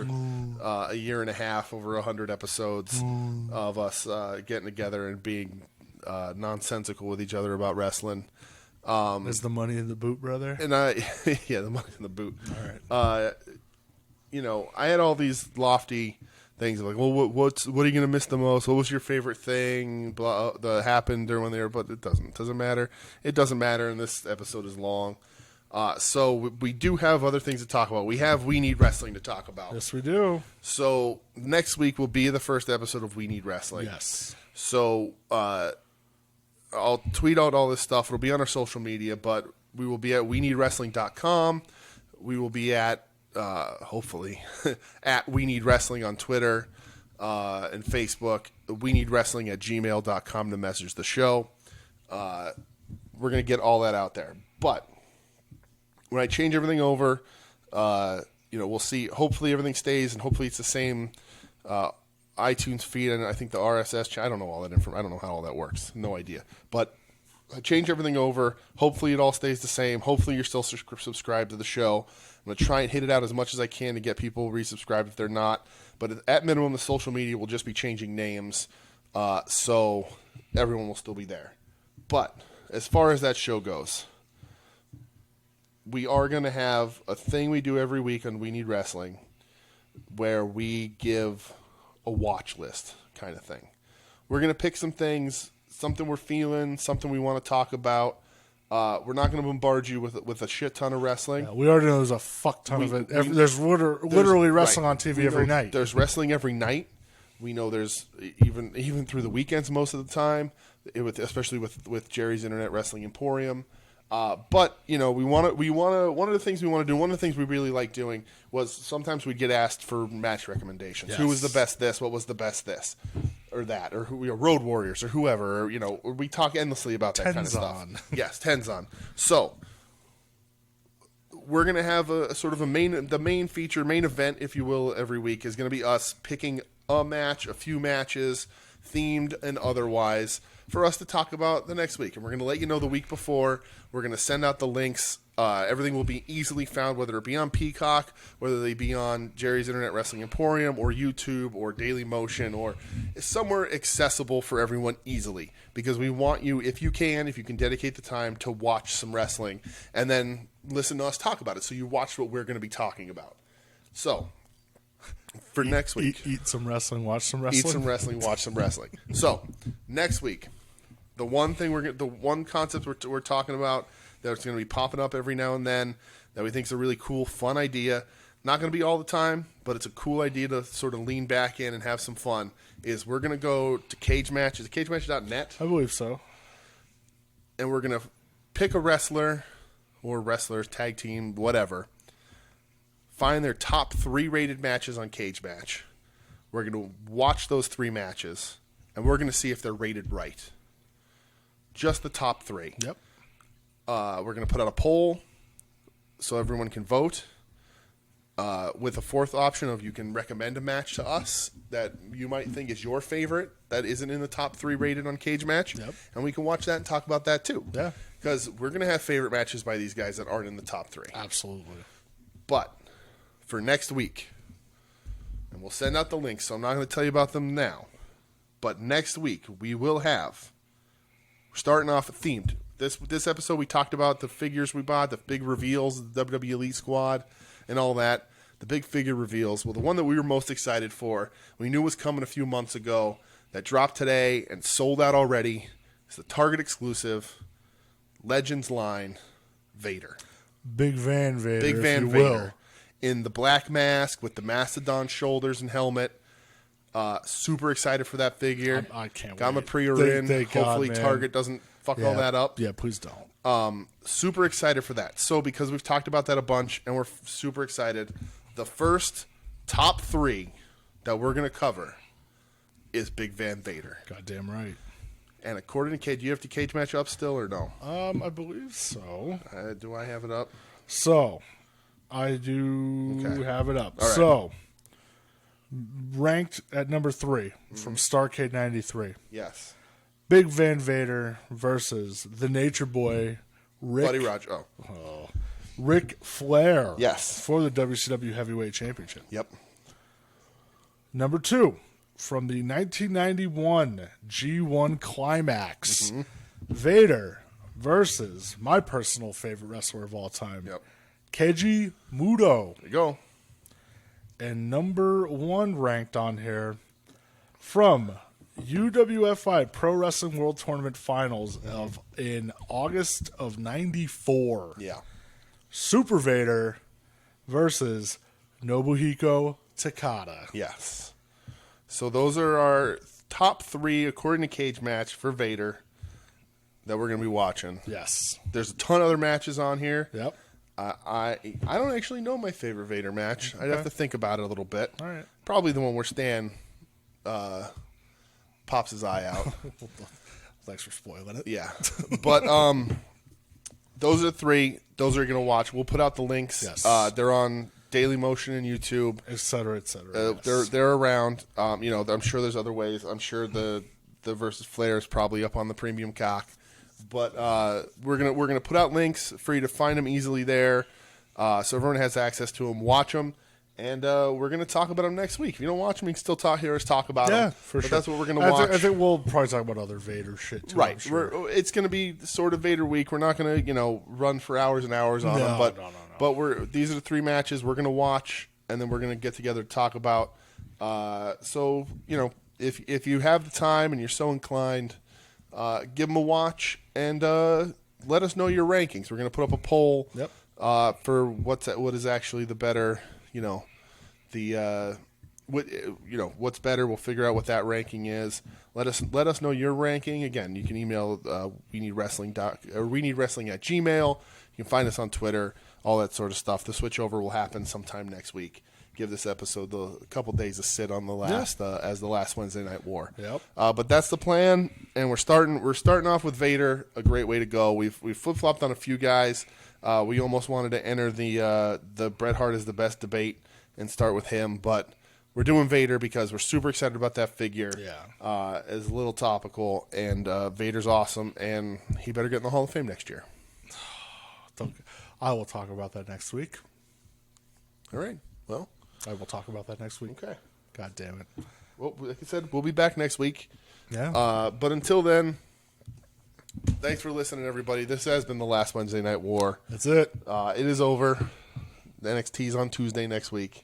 a year and a half, over 100 episodes of us getting together and being nonsensical with each other about wrestling. Is the money in the boot, brother? And yeah, the money in the boot. All right. I had all these lofty things like, well, what are you going to miss the most? What was your favorite thing that happened during when they were? But it doesn't matter. It doesn't matter, and this episode is long. So we do have other things to talk about. We Need Wrestling to talk about. Yes, we do. So next week will be the first episode of We Need Wrestling. Yes. So I'll tweet out all this stuff. It'll be on our social media, but we will be at WeNeedWrestling.com. We will be at hopefully at We Need Wrestling on Twitter and Facebook. We Need Wrestling at gmail.com to message the show. We're going to get all that out there. But when I change everything over, we'll see. Hopefully everything stays, and hopefully it's the same iTunes feed, and I think the RSS. I don't know all that information. I don't know how all that works. No idea. But I change everything over. Hopefully it all stays the same. Hopefully you're still subscribed to the show. I'm going to try and hit it out as much as I can to get people resubscribed if they're not. But at minimum, the social media will just be changing names, so everyone will still be there. But as far as that show goes, we are going to have a thing we do every week on We Need Wrestling where we give a watch list kind of thing. We're going to pick some things, something we're feeling, something we want to talk about. We're not going to bombard you with a shit ton of wrestling. Yeah, we already know there's a fuck ton of it. There's literally wrestling on TV every night. There's wrestling every night. We know there's even through the weekends most of the time, especially with Jerry's Internet Wrestling Emporium. But we want to. One of the things we want to do. One of the things we really like doing was sometimes we'd get asked for match recommendations. Yes. Who was the best this? What was the best this? Or that? Or Road Warriors or whoever. Or, we talk endlessly about that kind of stuff. Yes, Tenzan. So we're gonna have a sort of the main event, if you will, every week is gonna be us picking a match, a few matches, themed and otherwise, for us to talk about the next week. And we're going to let you know the week before. We're going to send out the links. Everything will be easily found, whether it be on Peacock, whether they be on Jerry's Internet Wrestling Emporium, or YouTube, or Daily Motion, or somewhere accessible for everyone easily. Because we want you, if you can dedicate the time to watch some wrestling, and then listen to us talk about it. So you watch what we're going to be talking about. So for next week, eat some wrestling, watch some wrestling. Eat some wrestling, watch some wrestling. So next week, the one concept we're talking about that's going to be popping up every now and then that we think is a really cool, fun idea. Not going to be all the time, but it's a cool idea to sort of lean back in and have some fun. Is we're going to go to Cage Match. Is it cagematch.net? I believe so. And we're going to pick a wrestler or wrestlers, tag team, whatever. Find their top 3 rated matches on Cage Match. We're going to watch those 3 matches, and we're going to see if they're rated right. Just the top 3. Yep. We're going to put out a poll so everyone can vote. With a fourth option of you can recommend a match to us that you might think is your favorite that isn't in the top 3 rated on Cage Match. Yep. And we can watch that and talk about that too. Yeah. Because we're going to have favorite matches by these guys that aren't in the top 3. Absolutely. But for next week, and we'll send out the links, so I'm not going to tell you about them now. But next week, we will have, we're starting off themed. This episode, we talked about the figures we bought, the big reveals, the WWE Elite Squad, and all that. The big figure reveals. Well, the one that we were most excited for, we knew was coming a few months ago, that dropped today and sold out already, is the Target exclusive Legends line Vader. Big Van Vader. Big Van Vader. In the black mask with the mastodon shoulders and helmet. Super excited for that figure. I can't wait. Got my pre-order in. Hopefully God, Target doesn't fuck all that up. Yeah, please don't. Super excited for that. So because we've talked about that a bunch and we're super excited, the first top 3 that we're going to cover is Big Van Vader. Goddamn right. And according to Cage, do you have the Cage Match up still or no? I believe so. Do I have it up? So, I do have it up. All right. So, ranked at number 3 from Starrcade 93. Yes. Big Van Vader versus the Nature Boy, Buddy Rogers. Ric Flair. Yes. For the WCW Heavyweight Championship. Yep. Number 2, from the 1991 G1 Climax, Vader versus my personal favorite wrestler of all time, Yep. Keiji Muto. There you go. And number 1 ranked on here from UWFI Pro Wrestling World Tournament Finals in August of '94. Yeah. Super Vader versus Nobuhiko Takada. Yes. So those are our top 3 according to Cage Match for Vader that we're going to be watching. Yes. There's a ton of other matches on here. Yep. I don't actually know my favorite Vader match. I'd have to think about it a little bit. All right. Probably the one where Stan pops his eye out. Thanks for spoiling it. Yeah. But those are 3. Those are going to watch. We'll put out the links. Yes. They're on Daily Motion and YouTube. Et cetera, et cetera. Yes. They're around. I'm sure there's other ways. I'm sure the versus Flair is probably up on the premium cock. But we're gonna put out links for you to find them easily there, so everyone has access to them. Watch them, and we're gonna talk about them next week. If you don't watch them, you can still hear us talk about them. Yeah, for sure. That's what we're gonna watch. I think we'll probably talk about other Vader shit too. Right. I'm sure. It's gonna be sort of Vader week. We're not gonna run for hours and hours on them, but no. but these are the 3 matches we're gonna watch, and then we're gonna get together to talk about. So if you have the time and you're so inclined. Give them a watch and let us know your rankings. We're going to put up a poll for what is actually the better, what's better. We'll figure out what that ranking is. Let us know your ranking. Again, you can email we need wrestling at gmail. You can find us on Twitter, all that sort of stuff. The switchover will happen sometime next week. Give this episode a couple days to sit on the last as the last Wednesday Night War. Yep. But that's the plan, and we're starting off with Vader. A great way to go. We've flip flopped on a few guys. We almost wanted to enter the Bret Hart is the best debate and start with him, but we're doing Vader because we're super excited about that figure. Yeah. It's a little topical, and Vader's awesome, and he better get in the Hall of Fame next year. I will talk about that next week. All right. Well. I will talk about that next week. Okay. God damn it. Well, like I said, we'll be back next week. Yeah. But until then, thanks for listening, everybody. This has been the last Wednesday Night War. That's it. It is over. The NXT's on Tuesday next week.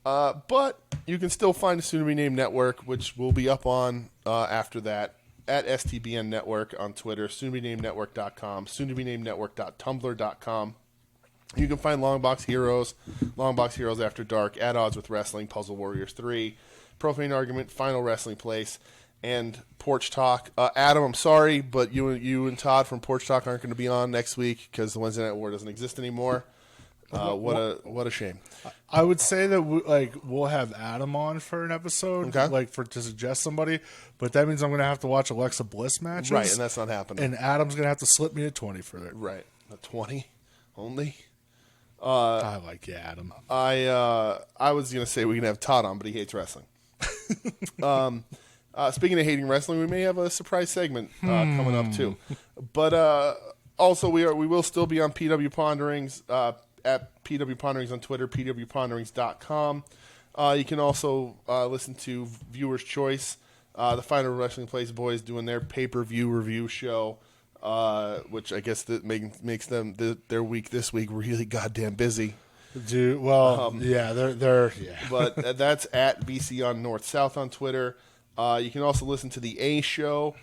But you can still find the soon-to-be-named network, which will be up on after that, at STBN Network on Twitter, soon-to-be-named-network.com, soon-to-be-named-network.tumblr.com. You can find Longbox Heroes After Dark, At Odds with Wrestling, Puzzle Warriors 3, Profane Argument, Final Wrestling Place, and Porch Talk. Adam, I'm sorry, but you and Todd from Porch Talk aren't going to be on next week because the Wednesday Night War doesn't exist anymore. What a shame. I would say that we'll have Adam on for an episode, Okay. to suggest somebody, but that means I'm going to have to watch Alexa Bliss matches. Right, and that's not happening. And Adam's going to have to slip me a 20 for it. Right, a 20 only. I like you, Adam. I was going to say we can have Todd on, but he hates wrestling. Speaking of hating wrestling, we may have a surprise segment coming up too. But also we will still be on PW Ponderings at PW Ponderings on Twitter, pwponderings.com. You can also listen to Viewer's Choice, the Final Wrestling Place boys doing their pay-per-view review show. Which I guess that makes them their week this week really goddamn busy. Dude, well, they're. But that's at BC on North South on Twitter. You can also listen to the A Show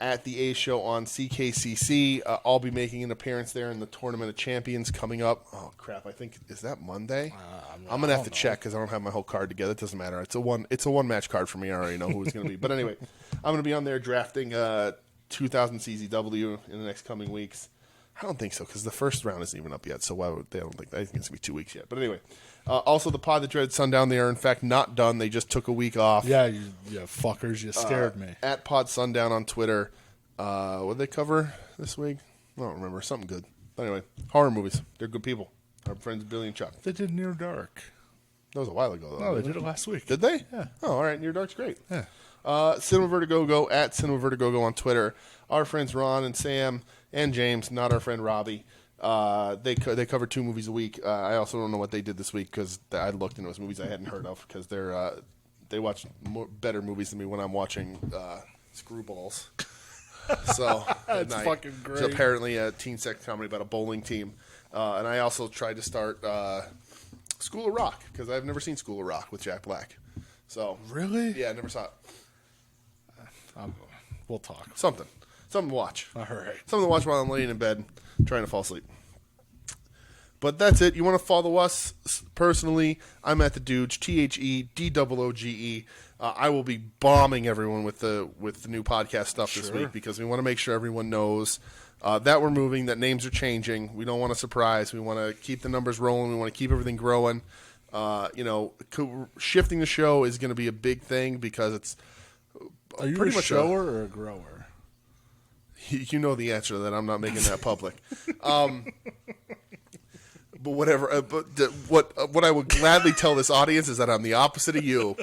at the A Show on CKCC. I'll be making an appearance there in the Tournament of Champions coming up. Oh crap! I think is that Monday. I'm gonna have to check because I don't have my whole card together. It doesn't matter. It's a one match card for me. I already know who it's gonna be. But anyway, I'm gonna be on there drafting 2000 CZW in the next coming weeks. I don't think so because the first round isn't even up yet. So why would they? I think it's gonna be 2 weeks yet. But anyway, also the Pod That Dreaded Sundown. They are in fact not done. They just took a week off. Yeah, you fuckers, you scared me. At Pod Sundown on Twitter. What did they cover this week? I don't remember. Something good. But anyway, horror movies. They're good people. Our friends Billy and Chuck. They did Near Dark. That was a while ago, though. No, they did it last week. Did they? Yeah. Oh, all right. Near Dark's great. Yeah. Cinema Vertigo at Cinema Vertigo on Twitter. Our friends Ron and Sam and James, not our friend Robbie. They cover 2 movies a week. I also don't know what they did this week because I looked and it was movies I hadn't heard of because they watch better movies than me when I'm watching Screwballs. So at That's night. fucking It's great. apparently a teen sex comedy about a bowling team. And I also tried to start School of Rock because I've never seen School of Rock with Jack Black. So Really? yeah, I never saw it. We'll talk. Something to watch. All right. Something to watch while I'm laying in bed trying to fall asleep. But that's it. You want to follow us personally? I'm at the Dooge, TheDooge. I will be bombing everyone with the new podcast stuff this week because we want to make sure everyone knows that we're moving, that names are changing. We don't want a surprise. We want to keep the numbers rolling. We want to keep everything growing. Shifting the show is going to be a big thing because it's Are you pretty a much shower or a grower? You know the answer to that. I'm not making that public. But whatever. What I would gladly tell this audience is that I'm the opposite of you.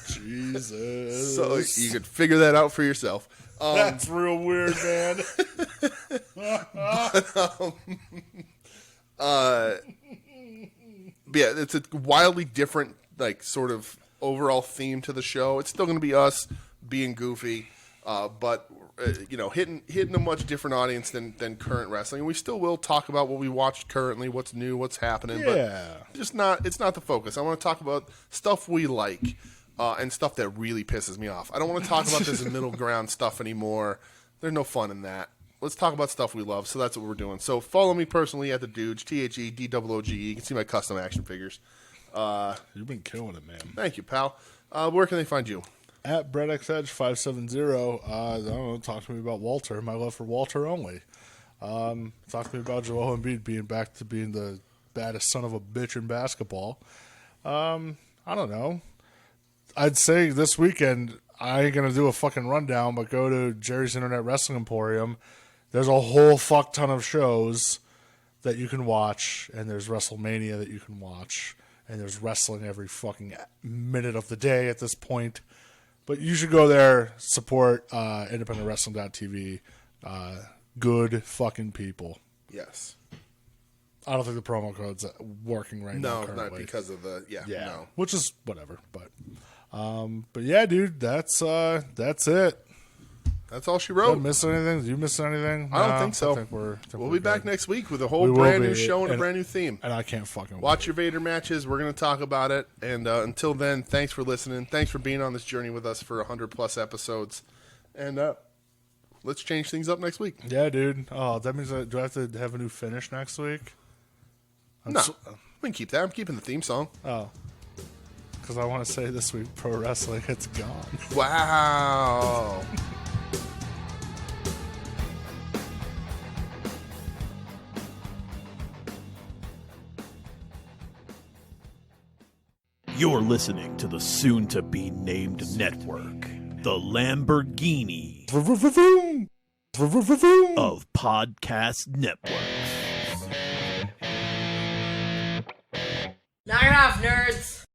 Jesus. So you could figure that out for yourself. That's real weird, man. But yeah, it's a wildly different, like, sort of overall theme to the show. It's still going to be us being goofy, but hitting a much different audience than current wrestling. And we still will talk about what we watched currently, what's new, what's happening. Yeah. But it's not the focus. I want to talk about stuff we like and stuff that really pisses me off. I don't want to talk about this middle ground stuff anymore. There's no fun in that. Let's talk about stuff we love. So that's what we're doing. So follow me personally at the Dooge, TheDooge. You can see my custom action figures. You've been killing it, man. Thank you, pal. Where can they find you? At BrettXEdge570, I don't know, talk to me about Walter, my love for Walter only. Talk to me about Joel Embiid being back to being the baddest son of a bitch in basketball. I don't know. I'd say this weekend, I ain't going to do a fucking rundown, but go to Jerry's Internet Wrestling Emporium. There's a whole fuck ton of shows that you can watch, and there's WrestleMania that you can watch, and there's wrestling every fucking minute of the day at this point. But you should go there, support independentwrestling.tv. Good fucking people. Yes. I don't think the promo code's working right now. No, currently. not because of the no. Which is whatever. But yeah, dude, that's it. That's all she Did I wrote. miss anything? Did you miss anything? I don't think so. I think We'll we're be back good. next week with a We whole will brand new be, show and a and- brand new theme. And I can't fucking Watch wait. your Vader matches. We're going to talk about it. And until then, thanks for listening. Thanks for being on this journey with us for 100+ episodes. And let's change things up next week. Yeah, dude. Oh, that means do I have to have a new finish next week? No, we can keep that. I'm keeping the theme song. Oh. Because I want to say this week, pro wrestling, it's gone. Wow. You're listening to the soon-to-be-named network, the Lamborghini of podcast networks. Knock it off, nerds!